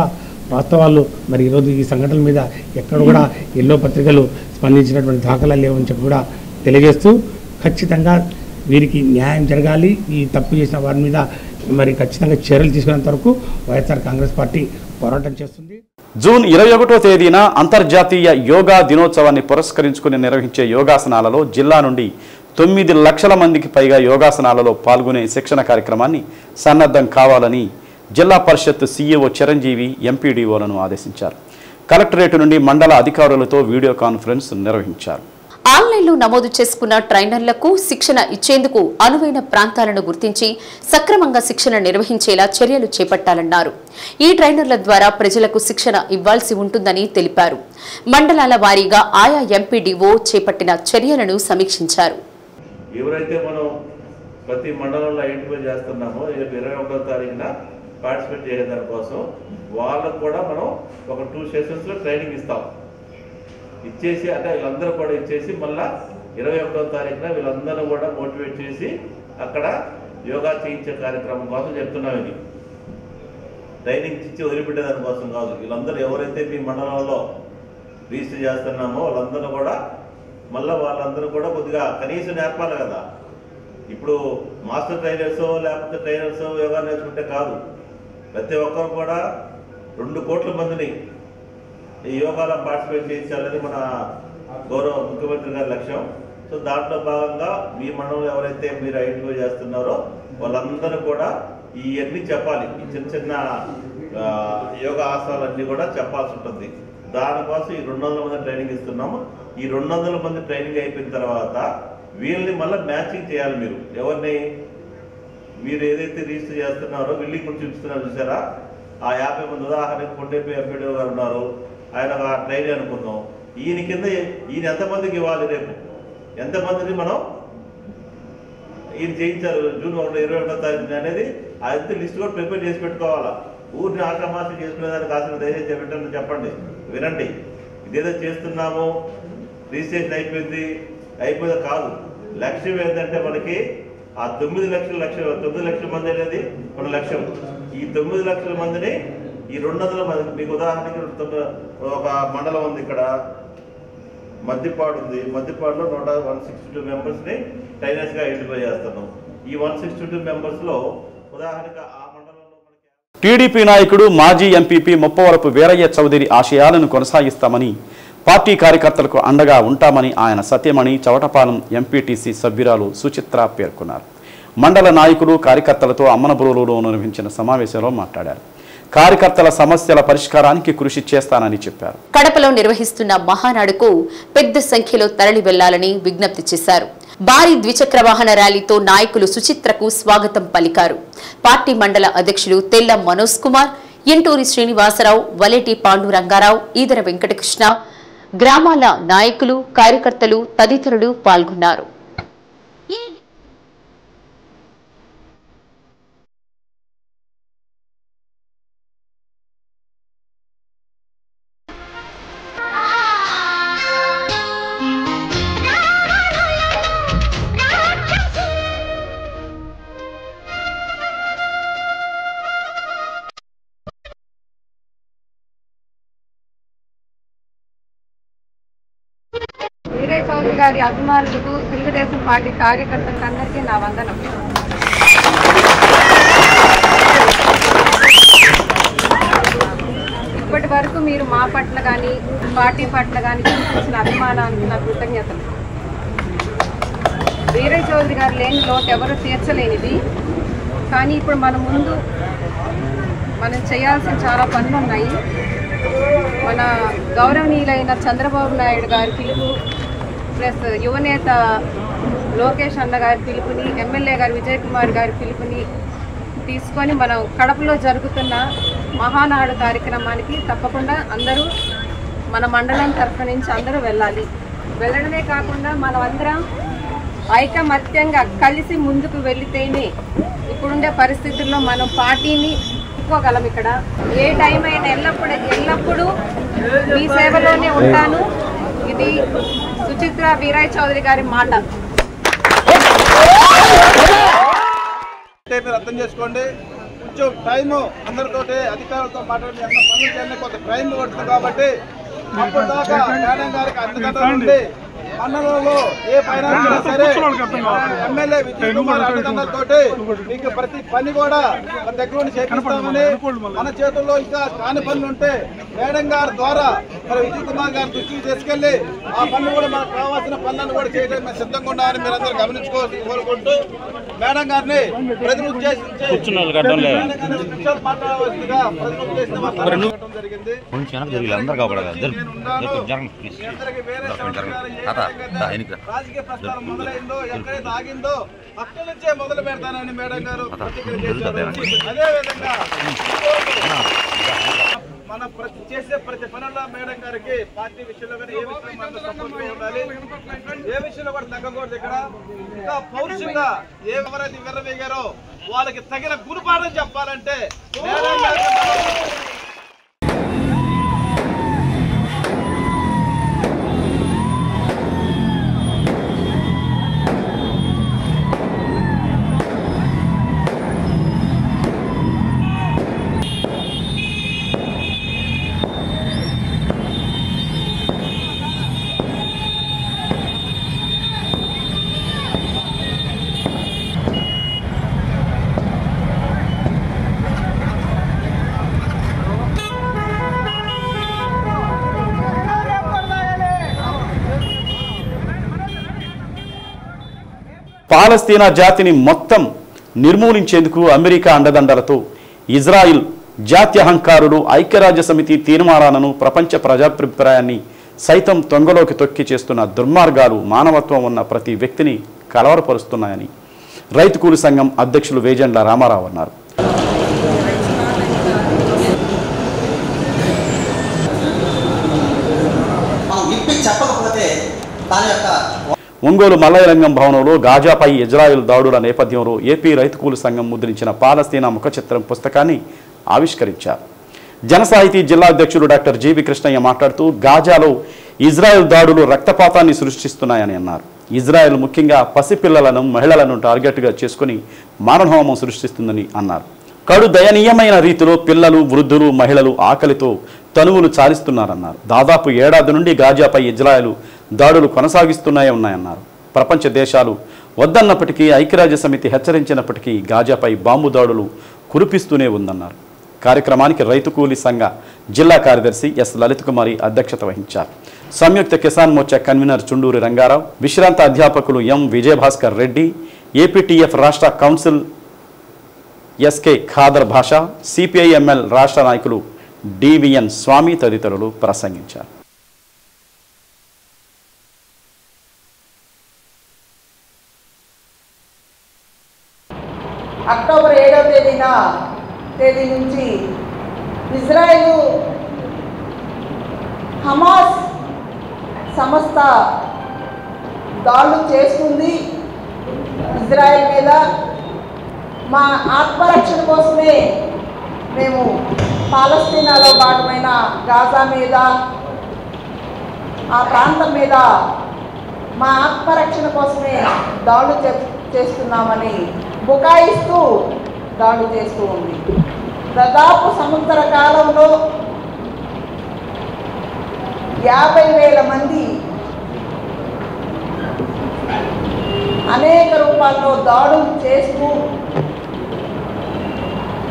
వాస్తవాలు మరి ఈరోజు ఈ సంఘటనల మీద ఎక్కడ కూడా ఎల్లో పత్రికలు స్పందించినటువంటి దాఖలాలు లేవని చెప్పి కూడా తెలియజేస్తూ ఖచ్చితంగా వీరికి న్యాయం జరగాలి. ఈ తప్పు చేసిన వారి మీద మరి ఖచ్చితంగా చర్యలు తీసుకునేంత వరకు వైఎస్ఆర్ కాంగ్రెస్ పార్టీ పోరాటం చేస్తుంది. జూన్ 21వ తేదీన అంతర్జాతీయ యోగా దినోత్సవాన్ని పురస్కరించుకుని నిర్వహించే యోగాసనాలలో జిల్లా నుండి 9 లక్షల మందికి పైగా యోగాసనాలలో పాల్గొనే శిక్షణ కార్యక్రమాన్ని సన్నద్ధం కావాలని జిల్లా పరిషత్ సీఈఓ చిరంజీవి ఎంపీడీఓలను ఆదేశించారు. కలెక్టరేట్ నుండి మండల అధికారులతో వీడియో కాన్ఫరెన్స్ నిర్వహించారు. ఆన్లైన్లో నమోదు చేసుకున్న ట్రైనర్లకు శిక్షణ ఇచ్చేందుకు అనువైన ప్రాంతాలను గుర్తించి సక్రమంగా శిక్షణ నిర్వహించేలా చర్యలు చేపట్టాలన్నారు. ఈ ట్రైనర్ల ద్వారా ప్రజలకు శిక్షణ ఇవ్వాల్సి ఉంటుందని తెలిపారు. మండలాల వారీగా ఆయా ఎంపీడీఓ చేపట్టిన చర్యలను సమీక్షించారు. ఎవరైతే మనం ప్రతి మండలంలో ఐడెంటిఫై చేస్తున్నామో 21వ తారీఖున పార్టిసిపేట్ చేసే దానికోసం వాళ్ళకు కూడా మనం ఒక 2 సెషన్స్లో ట్రైనింగ్ ఇస్తాం. ఇచ్చేసి అంటే వీళ్ళందరూ కూడా ఇచ్చేసి మళ్ళీ 21వ తారీఖున వీళ్ళందరూ కూడా మోటివేట్ చేసి అక్కడ యోగా చేయించే కార్యక్రమం కోసం చెప్తున్నాం. ఇది ట్రైనింగ్ ఇచ్చి వదిలిపెట్టే దానికోసం కాదు. వీళ్ళందరూ ఎవరైతే మీ మండలంలో రిజిస్టర్ చేస్తున్నామో వాళ్ళందరూ కూడా మళ్ళీ వాళ్ళందరూ కూడా కొద్దిగా కనీసం నేర్పాలి కదా. ఇప్పుడు మాస్టర్ ట్రైనర్స్ లేకపోతే ట్రైనర్స్ యోగా నేర్చుకుంటే కాదు, ప్రతి ఒక్కరు కూడా 2 కోట్ల మందిని ఈ యోగాలో పార్టిసిపేట్ చేయించాలని మన గౌరవ ముఖ్యమంత్రి గారి లక్ష్యం. సో దాంట్లో భాగంగా మీ మండలంలో ఎవరైతే మీరు ఐడెంటిఫై చేస్తున్నారో వాళ్ళందరూ కూడా ఇవన్నీ చెప్పాలి. ఈ చిన్న యోగా ఆసనాలన్నీ కూడా చెప్పాల్సి ఉంటుంది. దానికోసం ఈ 200 మంది ట్రైనింగ్ ఇస్తున్నాము. ఈ 200 మంది ట్రైనింగ్ అయిపోయిన తర్వాత వీళ్ళని మళ్ళీ మ్యాచింగ్ చేయాలి. మీరు ఎవరిని మీరు ఏదైతే రిజిస్టర్ చేస్తున్నారో వీళ్ళకి కూడా చూపిస్తున్నారు చూసారా. ఆ 50 మంది ఉదాహరణకు కొండేపి ఎంపీడీ గారు ఉన్నారు, ఆయన ట్రైన్ అనుకుందాం. ఈయన కింద ఈయన ఎంతమందికి ఇవ్వాలి, రేపు ఎంతమందిని మనం ఈయన చేయించారు జూన్ 21వ తారీఖున అనేది అది లిస్ట్ కూడా ప్రిపేర్ చేసి పెట్టుకోవాలా. ఊరిని ఆషామాషి చేసుకునేదానికి కాసిన దయచేసి పెట్టండి, చెప్పండి, వినండి. ఇదేదో చేస్తున్నాము రిజిస్ట్రేషన్ అయిపోయింది కాదు. లక్ష్యం ఏంటంటే మనకి ఆ 9 లక్షల మంది అనేది మన లక్ష్యం. ఈ 9 లక్షల మందిని ఈ 200 మంది, మీకు ఉదాహరణకి ఒక మండలం ఉంది, ఇక్కడ మద్దిపాడు ఉంది, మద్దిపాడులో 162 మెంబర్స్ని ట్రైనర్స్గా ఐడెంటిఫై చేస్తున్నాం. ఈ 162 మెంబర్స్లో ఉదాహరణగా ఆ మండలంలో టీడీపీ నాయకుడు మాజీ ఎంపీపీ ముప్పవరపు వీరయ్య చౌదరి ఆశయాలను కొనసాగిస్తామని, పార్టీ కార్యకర్తలకు అండగా ఉంటామని ఆయన సత్యమణి చవటపాలెం ఎంపీటీసీ సభ్యురాలు సుచిత్ర పేర్కొన్నారు. మండల నాయకులు కార్యకర్తలతో అమ్మనబురులో నిర్వహించిన సమావేశంలో మాట్లాడారు. కార్యకర్తల సమస్యల పరిష్కారానికి కృషి చేస్తానని చెప్పారు. కడపలో నిర్వహిస్తున్న మహానాడుకు పెద్ద సంఖ్యలో తరలి వెళ్లాలని విజ్ఞప్తి చేశారు. భారీ ద్విచక్ర వాహన ర్యాలీతో నాయకులు సుచిత్రకు స్వాగతం పలికారు. పార్టీ మండల అధ్యక్షులు తెల్ల మనోజ్ కుమార్, ఎంటూరి శ్రీనివాసరావు, వలేటి పాండురంగారావు, ఈదర వెంకటకృష్ణ, గ్రామాల నాయకులు, కార్యకర్తలు తదితరులు పాల్గొన్నారు. వీరయ్య చౌదరి గారి అభిమానులకు, తెలుగుదేశం పార్టీ కార్యకర్తలకు అందరికీ నా వందనం. ఇప్పటి వరకు మీరు మా పట్ల కానీ పార్టీ పట్ల కానీ చూపించిన అభిమానానికి నా కృతజ్ఞతలు. వీరయ్య చౌదరి గారు లేని లోటు ఎవరు తీర్చలేనిది. కానీ ఇప్పుడు మనం చేయాల్సిన చాలా పనులు ఉన్నాయి. మన గౌరవనీయులైన చంద్రబాబు నాయుడు గారి పిలుపు, ప్లస్ యువనేత లోకేష్ అన్న గారి పిలుపుని, ఎమ్మెల్యే గారు విజయ్ కుమార్ గారి పిలుపుని తీసుకొని మనం కడపలో జరుగుతున్న మహానాడు కార్యక్రమానికి తప్పకుండా అందరూ మన మండలం తరఫు నుంచి అందరూ వెళ్ళాలి. వెళ్ళడమే కాకుండా మనం అందరం ఐకమత్యంగా కలిసి ముందుకు వెళితేనే ఇప్పుడుండే పరిస్థితుల్లో మనం పార్టీని తీసుకోగలం. ఇక్కడ ఏ టైం అయినా ఎల్లప్పుడూ మీ సేవలోనే ఉంటాను. ఇది సుచిత్ర వీరయ్య చౌదరి గారి మాట. అర్థం చేసుకోండి. కొంచెం టైము అందరితోటి అధికారులతో మాట్లాడి అన్న పనులు చేయాలని కొంత టైం పడుతుంది. కాబట్టి అప్పుడు దాకా మేడం గారికి అండదండలు ఉండి మండలంలో ఏ ఫైనాన్స్ సరే ఎమ్మెల్యే విజయ్ కుమార్ అండదండలతోటి మీకు ప్రతి పని కూడా మన దగ్గర ఉండి చేపిస్తామని, మన చేతుల్లో ఇంకా కాని పనులు ఉంటే మేడం గారి ద్వారా మరి విజయ్ కుమార్ గారి దృష్టికి తీసుకెళ్లి ఆ పనులు కూడా మనకు కావాల్సిన పనులను కూడా చేయడం మేము సిద్ధంగా ఉన్నామని మీరందరూ గమనించుకోవాల్సి కోరుకుంటూ మేడం గారిని ప్రతినిధి చేసి మాట్లాడవలసిందిగా ప్రతినిధి చేసిన జరిగింది. రాజకీయ ప్రస్థానం మొదలైందో, ఎక్కడైతే ఆగిందో అక్కడి నుంచే మొదలు పెడతానని మేడం గారు అదేవిధంగా మనం చేసే ప్రతి పనుల్లో మేడం గారికి పార్టీ విషయంలో కానీ ఏ విషయంలో మనం సపోర్ట్ ఉండాలి, ఏ విషయంలో కూడా తగ్గకూడదు. ఇక్కడ ఇంకా పౌరుషంగా ఎవరైతే విర్రవేగారో వాళ్ళకి తగిన గురుపాఠం చెప్పాలంటే మేడం గారు పాలస్తీనా జాతిని మొత్తం నిర్మూలించేందుకు అమెరికా అండదండలతో ఇజ్రాయిల్ జాత్యహంకారులు ఐక్యరాజ్య సమితి తీర్మానాలను, ప్రపంచ ప్రజాభిప్రాయాన్ని సైతం తొంగలోకి తొక్కి చేస్తున్న దుర్మార్గాలు మానవత్వం ఉన్న ప్రతి వ్యక్తిని కలవరపరుస్తున్నాయని రైతు కూలి సంఘం అధ్యక్షులు వేజండ్ల రామారావు అన్నారు. ఒంగోలు మల్లయ్యరంగం భవనంలో గాజాపై ఇజ్రాయెల్ దాడుల నేపథ్యంలో ఏపీ రైతు కూలి సంఘం ముద్రించిన పాలస్తీనా ముఖచిత్రం పుస్తకాన్ని ఆవిష్కరించారు. జనసాహితీ జిల్లా అధ్యక్షుడు డాక్టర్ జీవి కృష్ణయ్య మాట్లాడుతూ గాజాలో ఇజ్రాయెల్ దాడులు రక్తపాతాన్ని సృష్టిస్తున్నాయని అన్నారు. ఇజ్రాయెల్ ముఖ్యంగా పసిపిల్లలను మహిళలను టార్గెట్గా చేసుకుని మారణహోమం సృష్టిస్తుందని అన్నారు. కడు దయనీయమైన రీతిలో పిల్లలు, వృద్ధులు, మహిళలు ఆకలితో తనువులు చాలిస్తున్నారన్నారు. దాదాపు ఏడాది నుండి గాజాపై ఇజ్రాయెల్ దాడులు కొనసాగిస్తున్నాయన్నారు. ప్రపంచ దేశాలు వద్దన్నప్పటికీ, ఐక్యరాజ్య సమితి హెచ్చరించినప్పటికీ గాజాపై బాంబు దాడులు కురిపిస్తూనే ఉందన్నారు. కార్యక్రమానికి రైతు కూలీ సంఘ జిల్లా కార్యదర్శి ఎస్ లలిత్ కుమారి అధ్యక్షత వహించారు. సంయుక్త కిసాన్ మోర్చా కన్వీనర్ చుండూరి రంగారావు, విశ్రాంత అధ్యాపకులు ఎం విజయభాస్కర్ రెడ్డి, ఏపీటీఎఫ్ రాష్ట్ర కౌన్సిల్ ఎస్కే ఖాదర్ భాషా, సిపిఐఎంఎల్ రాష్ట్ర నాయకులు డివిఎన్ స్వామి తదితరులు ప్రసంగించారు. అక్టోబర్ 7వ తేదీ నుంచి ఇజ్రాయెల్ హమాస్ సంస్థ దాడులు చేస్తుంది ఇజ్రాయెల్ మీద. మా ఆత్మరక్షణ కోసమే మేము పాలస్తీనాలో భాగమైన గాజా మీద, ఆ ప్రాంతం మీద మా ఆత్మరక్షణ కోసమే దాడులు చేస్తున్నామని బుకాయిస్తూ దాడులు చేస్తూ ఉంది. దాదాపు సంవత్సర కాలంలో 50,000 మంది అనేక రూపాల్లో దాడులు చేస్తూ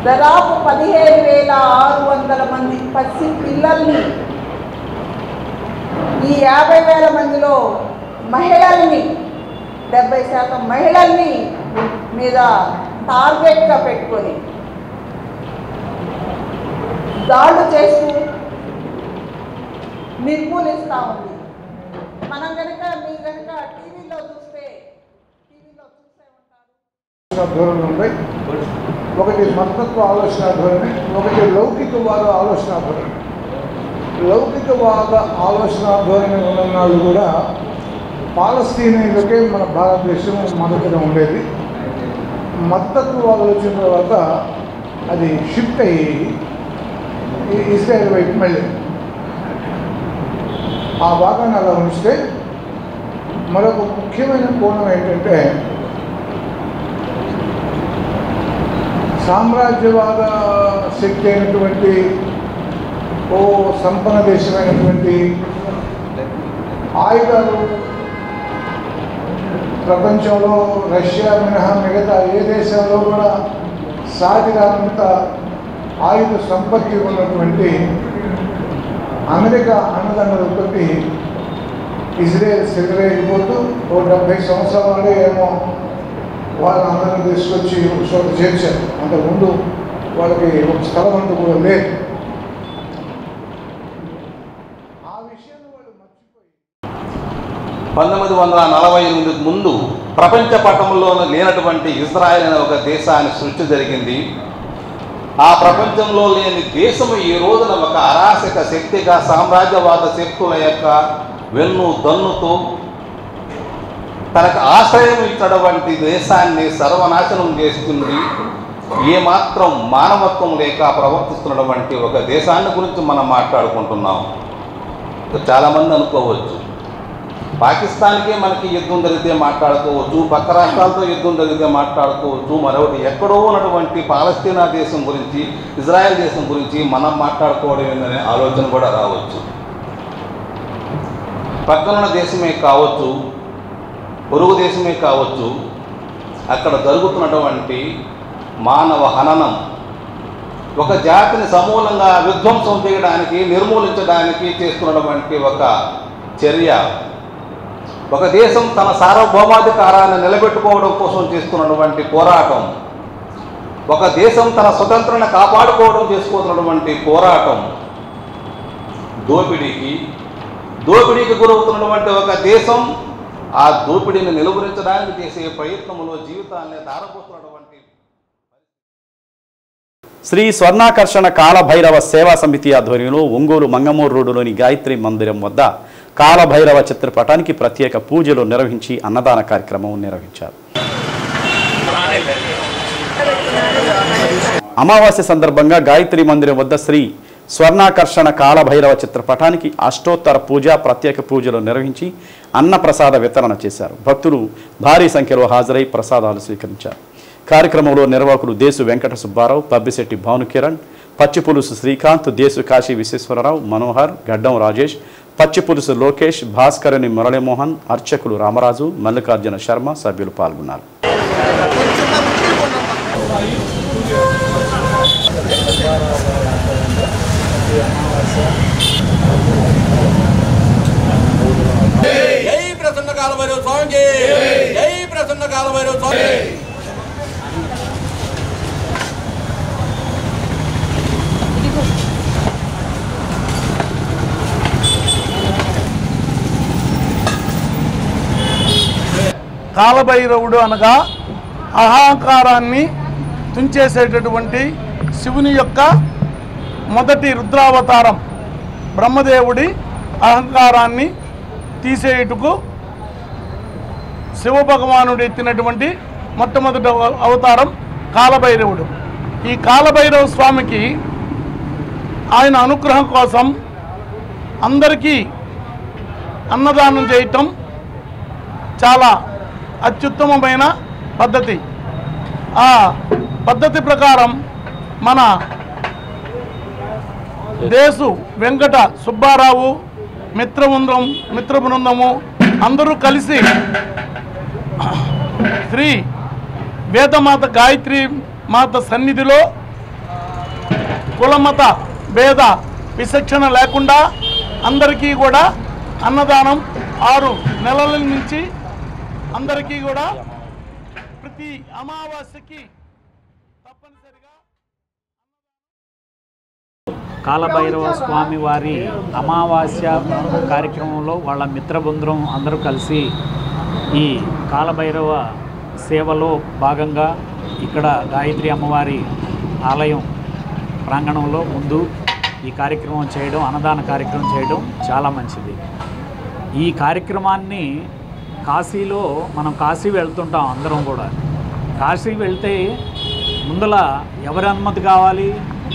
దాదాపు 17,600 మంది పసి పిల్లల్ని, ఈ 50,000 మందిలో మహిళల్ని 70% మహిళల్ని మీద టార్గెట్గా పెట్టుకొని దాడులు చేస్తూ నిర్మూలిస్తూ ఉంది. మనం కనుక మీరు కనుక టీవీలో చూస్తే ధోరణి ఉంటాయి. ఒకటి మతత్వ ఆలోచన ధోరణి, ఒకటి లౌకికవాద ఆలోచన ధోరణి. లౌకికవాద ఆలోచన ధోరణి ఉన్న వాళ్ళు కూడా పాలస్తీనీలకే మన భారతదేశం మద్దతుగా ఉండేది. మతత్వవాదులు వచ్చిన తర్వాత అది షిఫ్ట్ అయ్యి ఇజ్రాయెల్ వైపు మళ్ళీ ఆ భాగాన్ని అలా ఉంచితే, మరొక ముఖ్యమైన కోణం ఏంటంటే సామ్రాజ్యవాద శక్తి అయినటువంటి ఓ సంపన్న దేశమైనటువంటి ఆయుధాలు ప్రపంచంలో రష్యా మినహా మిగతా ఏ దేశంలో కూడా సాటిరానంత ఆయుధ సంపత్తి ఉన్నటువంటి అమెరికా అన్నదండలతో ఇజ్రాయెల్ సెటిలైపోతూ ఓ 70 సంవత్సరాలు ఏమో వాళ్ళందరినీ తీసుకొచ్చి ఒక చోట చేర్చారు. అంతకుముందు వాళ్ళకి ఒక స్థలం అంటూ కూడా లేదు. 1948 ముందు ప్రపంచ పటంలో లేనటువంటి ఇజ్రాయెల్ అనే ఒక దేశాన్ని సృష్టి జరిగింది. ఆ ప్రపంచంలో లేని దేశము ఈ రోజున ఒక అరాచక శక్తిగా సామ్రాజ్యవాద శక్తుల యొక్క వెన్ను దన్నుతో తనకు ఆశ్రయం ఇచ్చినటువంటి దేశాన్ని సర్వనాశనం చేస్తుంది. ఏమాత్రం మానవత్వం లేక ప్రవర్తిస్తున్నటువంటి ఒక దేశాన్ని గురించి మనం మాట్లాడుకుంటున్నాం. చాలామంది అనుకోవచ్చు పాకిస్తాన్కే మనకి యుద్ధం జరిగితే మాట్లాడుకోవచ్చు, పక్క రాష్ట్రాలతో యుద్ధం జరిగితే మాట్లాడుకోవచ్చు, మరొకటి ఎక్కడో ఉన్నటువంటి పాలస్తీనా దేశం గురించి, ఇజ్రాయెల్ దేశం గురించి మనం మాట్లాడుకోవడం ఏందనే ఆలోచన కూడా రావచ్చు. పక్కనున్న దేశమే కావచ్చు, పొరుగు దేశమే కావచ్చు, అక్కడ జరుగుతున్నటువంటి మానవ హననం ఒక జాతిని సమూలంగా విధ్వంసం చేయడానికి, నిర్మూలించడానికి చేస్తున్నటువంటి ఒక చర్య, ఒక దేశం తన సార్వభౌమాధికారాన్ని నిలబెట్టుకోవడం కోసం చేస్తున్నటువంటి పోరాటం, ఒక దేశం తన స్వతంత్రాన్ని కాపాడుకోవడం చేసుకుంటున్నటువంటి పోరాటం, దోపిడీకి గురవుతున్నటువంటి ఒక దేశం ఆ దోపిడీని నిలువరించడానికి చేసే ప్రయత్నంలో జీవితాన్ని దారపోతున్నటువంటి శ్రీ స్వర్ణాకర్షణ కాలభైరవ సేవా సమితి ఆధ్వర్యంలో ఒంగోలు మంగమూరు రోడ్డులోని గాయత్రి మందిరం వద్ద కాలభైరవ చిత్రపటానికి ప్రత్యేక పూజలు నిర్వహించి అన్నదాన కార్యక్రమం నిర్వహించారు. అమావాస్య సందర్భంగా గాయత్రి మందిరం వద్ద శ్రీ స్వర్ణాకర్షణ కాలభైరవ చిత్రపటానికి అష్టోత్తర పూజ ప్రత్యేక పూజలు నిర్వహించి అన్నప్రసాద వితరణ చేశారు. భక్తులు భారీ సంఖ్యలో హాజరై ప్రసాదాలు స్వీకరించారు. కార్యక్రమంలో నిర్వాహకులు దేశు వెంకట సుబ్బారావు, పబ్బిశెట్టి భానుకిరణ్, పచ్చిపులుసు శ్రీకాంత్, దేశు కాశీ విశ్వేశ్వరరావు, మనోహర్, గడ్డం రాజేష్, పచ్చిపులుసు లోకేష్, భాస్కరుని మురళీమోహన్, అర్చకులు రామరాజు, మల్లికార్జున శర్మ సభ్యులు పాల్గొన్నారు. జై ప్రసన్న కాలభైరవ స్వామికి, జై ప్రసన్న కాలభైరవ స్వామి. కాలభైరవుడు అనగా అహంకారాన్ని తుంచేసేటటువంటి శివుని యొక్క మొదటి రుద్రావతారం. బ్రహ్మదేవుడి అహంకారాన్ని తీసేయుటకు శివభగవానుడు ఎత్తినటువంటి మొట్టమొదటి అవతారం కాలభైరవుడు. ఈ కాలభైరవ స్వామికి ఆయన అనుగ్రహం కోసం అందరికీ అన్నదానం చేయటం చాలా అత్యుత్తమమైన పద్ధతి. ఆ పద్ధతి ప్రకారం మన దేశు వెంకట సుబ్బారావు మిత్ర బృందము అందరూ కలిసి శ్రీ వేదమాత గాయత్రి మాత సన్నిధిలో కులమత భేద విచక్షణ లేకుండా అందరికీ కూడా అన్నదానం 6 నెలల నుంచి అందరికీ కూడా ప్రతి అమావాస్యకి తప్పనిసరిగా కాలభైరవ స్వామి వారి అమావాస్య కార్యక్రమంలో వాళ్ళ మిత్రబృందం అందరూ కలిసి ఈ కాలభైరవ సేవలో భాగంగా ఇక్కడ గాయత్రి అమ్మవారి ఆలయం ప్రాంగణంలో ముందు ఈ కార్యక్రమం చేయడం, అన్నదాన కార్యక్రమం చేయడం చాలా మంచిది. ఈ కార్యక్రమాన్ని కాశీలో మనం కాశీ వెళ్తుంటాం అందరం కూడా. కాశీ వెళ్తే ముందల ఎవరి అనుమతి కావాలి?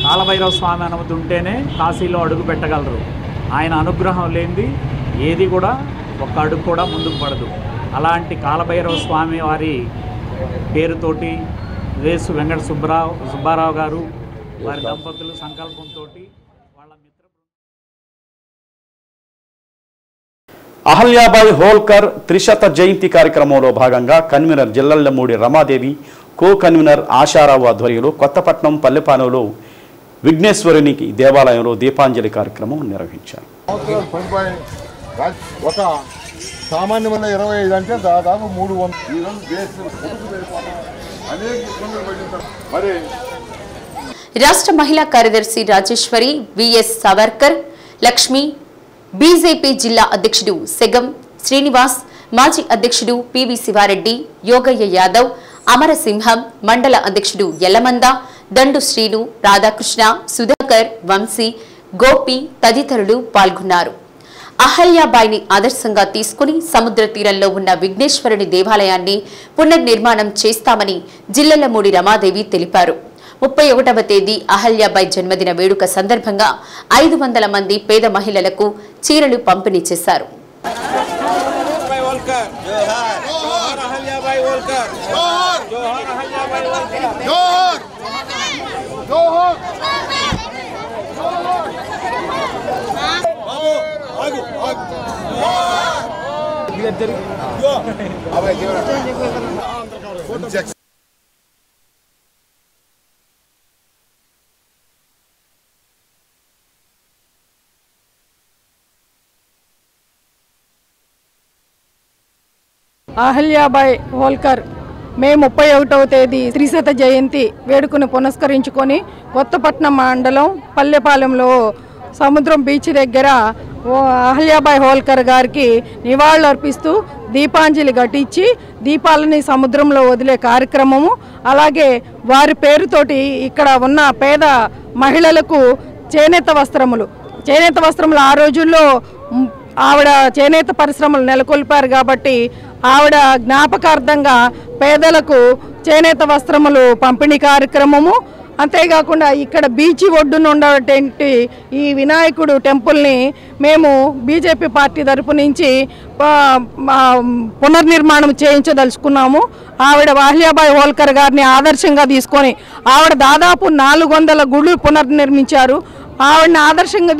కాలభైరవ స్వామి అనుమతి ఉంటేనే కాశీలో అడుగు పెట్టగలరు. ఆయన అనుగ్రహం లేనిది ఏది కూడా ఒక్క అడుగు కూడా ముందుకు పడదు. అలాంటి కాలభైరవ స్వామి వారి పేరుతోటి వేసు వెంకట సుబ్బారావు గారు వారి దంపతులు సంకల్పంతో వాళ్ళ మిత్ర అహల్యాబాయి హోల్కర్ త్రిశత జయంతి కార్యక్రమంలో భాగంగా convener Jillellamudi Ramadevi, co convener ఆశారావు ఆధ్వర్యంలో కొత్తపట్నం పల్లెపానెలో విఘ్నేశ్వరునికి దేవాలయంలో దీపాంజలి కార్యక్రమం నిర్వహించారు. ఒక సామాన్యమైన 25 అంటే దాదాపు 300. రాష్ట్ర మహిళా కార్యదర్శి రాజేశ్వరి, విఎస్ సావర్కర్, లక్ష్మి, బీజేపీ జిల్లా అధ్యక్షుడు సెగం శ్రీనివాస్, మాజీ అధ్యక్షుడు పివి శివారెడ్డి, యోగయ్య యాదవ్, అమరసింహం, మండల అధ్యక్షుడు యలమంద, దండు శ్రీను, రాధాకృష్ణ, సుధాకర్, వంశీ, గోపి తదితరులు పాల్గొన్నారు. అహల్యాబాయిని ఆదర్శంగా తీసుకుని సముద్ర తీరంలో ఉన్న విఘ్నేశ్వరుని దేవాలయాన్ని పునర్నిర్మాణం చేస్తామని జిల్లెళ్లమూడి రమాదేవి తెలిపారు. 31వ తేదీ అహల్యాబాయి జన్మదిన వేడుక సందర్భంగా 500 మంది పేద మహిళలకు చీరలు పంపిణీ చేశారు. అహల్యాబాయి హోల్కర్ మే 31వ తేదీ త్రిశత జయంతి వేడుకను పునస్కరించుకొని కొత్తపట్నం మండలం పల్లెపాలెంలో సముద్రం బీచ్ దగ్గర అహల్యాబాయి హోల్కర్ గారికి నివాళులు అర్పిస్తూ దీపాంజలి ఘటించి దీపాలని సముద్రంలో వదిలే కార్యక్రమము, అలాగే వారి పేరుతోటి ఇక్కడ ఉన్న పేద మహిళలకు చేనేత వస్త్రములు ఆ రోజుల్లో ఆవిడ చేనేత పరిశ్రమలు నెలకొల్పారు కాబట్టి ఆవిడ జ్ఞాపకార్థంగా పేదలకు చేనేత వస్త్రములు పంపిణీ కార్యక్రమము, అంతేకాకుండా ఇక్కడ బీచ్ ఒడ్డున ఉన్నటువంటి ఈ వినాయకుడు టెంపుల్ని మేము బీజేపీ పార్టీ తరపు నుంచి పునర్నిర్మాణం చేయించదలుచుకున్నాము. ఆవిడ అహల్యాబాయి హోల్కర్ గారిని ఆదర్శంగా తీసుకొని ఆవిడ దాదాపు 400 గుళ్ళు పునర్నిర్మించారు. ఆవిడని ఆదర్శంగా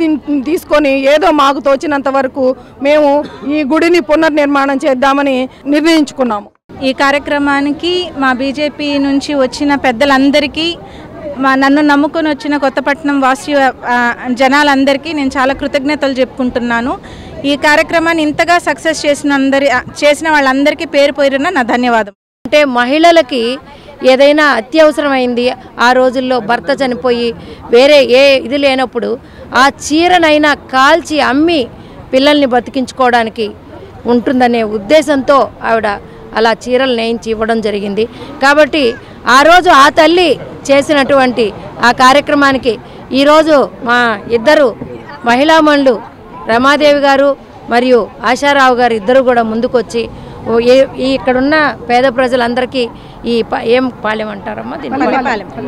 తీసుకొని ఏదో మాకు తోచినంత వరకు మేము ఈ గుడిని పునర్నిర్మాణం చేద్దామని నిర్ణయించుకున్నాము. ఈ కార్యక్రమానికి మా బీజేపీ నుంచి వచ్చిన పెద్దలందరికీ, నన్ను నమ్ముకొని వచ్చిన కొత్తపట్నం వాసి జనాలందరికీ నేను చాలా కృతజ్ఞతలు చెప్పుకుంటున్నాను. ఈ కార్యక్రమాన్ని ఇంతగా సక్సెస్ చేసిన వాళ్ళందరికీ పేరు పేరున నా ధన్యవాదం. అంటే మహిళలకి ఏదైనా అత్యవసరమైంది, ఆ రోజుల్లో భర్త చనిపోయి వేరే ఏ ఇది లేనప్పుడు ఆ చీరనైనా కాల్చి అమ్మి పిల్లల్ని బతికించుకోవడానికి ఉంటుందనే ఉద్దేశంతో ఆవిడ అలా చీరలు నేయించి ఇవ్వడం జరిగింది. కాబట్టి ఆ రోజు ఆ తల్లి చేసినటువంటి ఆ కార్యక్రమానికి ఈరోజు మా ఇద్దరు మహిళామణులు రమాదేవి గారు మరియు ఆశారావు గారు ఇద్దరు కూడా ముందుకొచ్చి ఇక్కడున్న పేద ప్రజలందరికీ ఈ ఏం పాలెం అంటారమ్మా,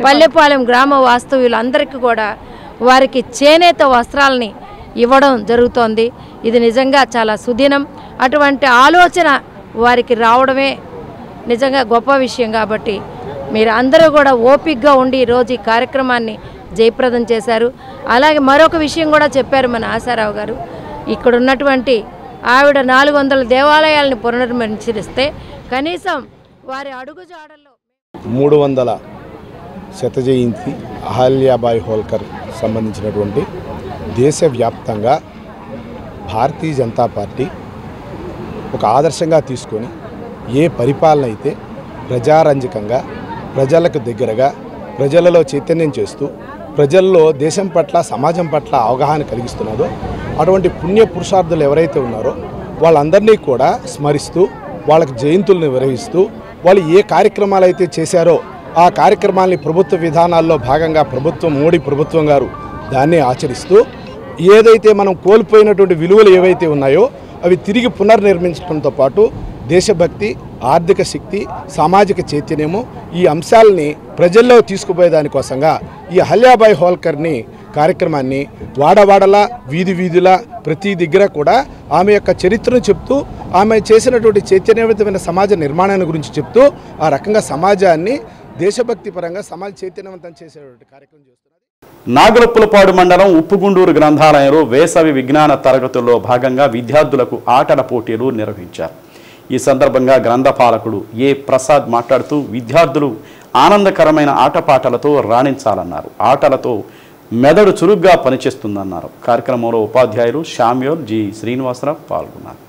పల్లెపాలెం గ్రామ వాస్తవ్యులందరికీ కూడా వారికి చేనేత వస్త్రాలని ఇవ్వడం జరుగుతోంది. ఇది నిజంగా చాలా సుదినం. అటువంటి ఆలోచన వారికి రావడమే నిజంగా గొప్ప విషయం. కాబట్టి మీరు అందరూ కూడా ఓపికగా ఉండి ఈరోజు ఈ కార్యక్రమాన్ని జయప్రదం చేశారు. అలాగే మరొక విషయం కూడా చెప్పారు మన ఆశారావు గారు. ఇక్కడ ఉన్నటువంటి ఆవిడ 400 దేవాలయాలను పునర్నిర్మిస్తే కనీసం వారి అడుగుజాడల్లో 300 శత జయంతి అహల్యాబాయి హోల్కర్ సంబంధించినటువంటి దేశవ్యాప్తంగా భారతీయ జనతా పార్టీ ఒక ఆదర్శంగా తీసుకొని ఏ పరిపాలన అయితే ప్రజారంజకంగా ప్రజలకు దగ్గరగా ప్రజలలో చైతన్యం చేస్తూ ప్రజల్లో దేశం పట్ల సమాజం పట్ల అవగాహన కలిగిస్తున్నదో అటువంటి పుణ్య పురుషార్థులు ఎవరైతే ఉన్నారో వాళ్ళందరినీ కూడా స్మరిస్తూ వాళ్ళకి జయంతులను నిర్వహిస్తూ వాళ్ళు ఏ కార్యక్రమాలు అయితే చేశారో ఆ కార్యక్రమాల్ని ప్రభుత్వ విధానాల్లో భాగంగా మోడీ ప్రభుత్వం గారు దాన్ని ఆచరిస్తూ ఏదైతే మనం కోల్పోయినటువంటి విలువలు ఏవైతే ఉన్నాయో అవి తిరిగి పునర్నిర్మించడంతో పాటు దేశభక్తి, ఆర్థిక శక్తి, సామాజిక చైతన్యము ఈ అంశాలని ప్రజల్లో తీసుకుపోయేదానికోసంగా ఈ అహల్యాబాయి హోల్కర్ని కార్యక్రమాన్ని వాడవాడలా వీధి వీధులా ప్రతి దగ్గర కూడా ఆమె యొక్క చరిత్రను చెప్తూ ఆమె చేసినటువంటి చైతన్యవంతమైన సమాజ నిర్మాణాన్ని గురించి చెప్తూ ఆ రకంగా సమాజాన్ని దేశభక్తి పరంగా సమాజ చైతన్యవంతం చేసేటువంటి కార్యక్రమం చేస్తున్నారు. నాగులపులపాడు మండలం ఉప్పుగుండూరు గ్రంథాలయంలో వేసవి విజ్ఞాన తరగతుల్లో భాగంగా విద్యార్థులకు ఆటల పోటీలు నిర్వహించారు. ఈ సందర్భంగా గ్రంథపాలకుడు ఏ ప్రసాద్ మాట్లాడుతూ విద్యార్థులు ఆనందకరమైన ఆటపాటలతో రాణించాలన్నారు. ఆటలతో మెదడు చురుగ్గా పనిచేస్తుందన్నారు. కార్యక్రమంలో ఉపాధ్యాయులు శామ్యూల్ జి శ్రీనివాసరావు పాల్గొన్నారు.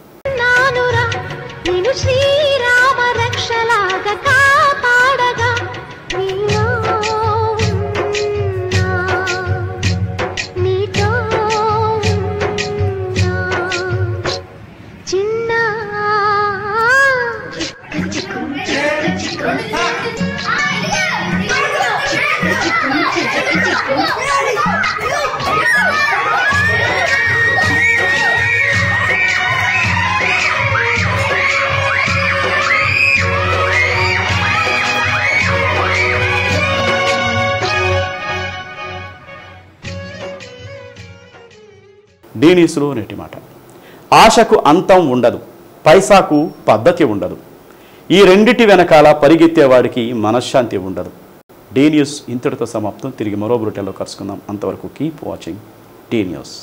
డీనీస్లో నేటి మాట. ఆశకు అంతం ఉండదు, పైసాకు పద్ధతి ఉండదు. ఈ రెండిటి వెనకాల పరిగెత్తేవాడికి మనశ్శాంతి ఉండదు. డీ న్యూస్ ఇంతటితో సమాప్తం. తిరిగి మరో బులెటిన్లో కలుసుకుందాం. అంతవరకు కీప్ వాచింగ్ డీ న్యూస్.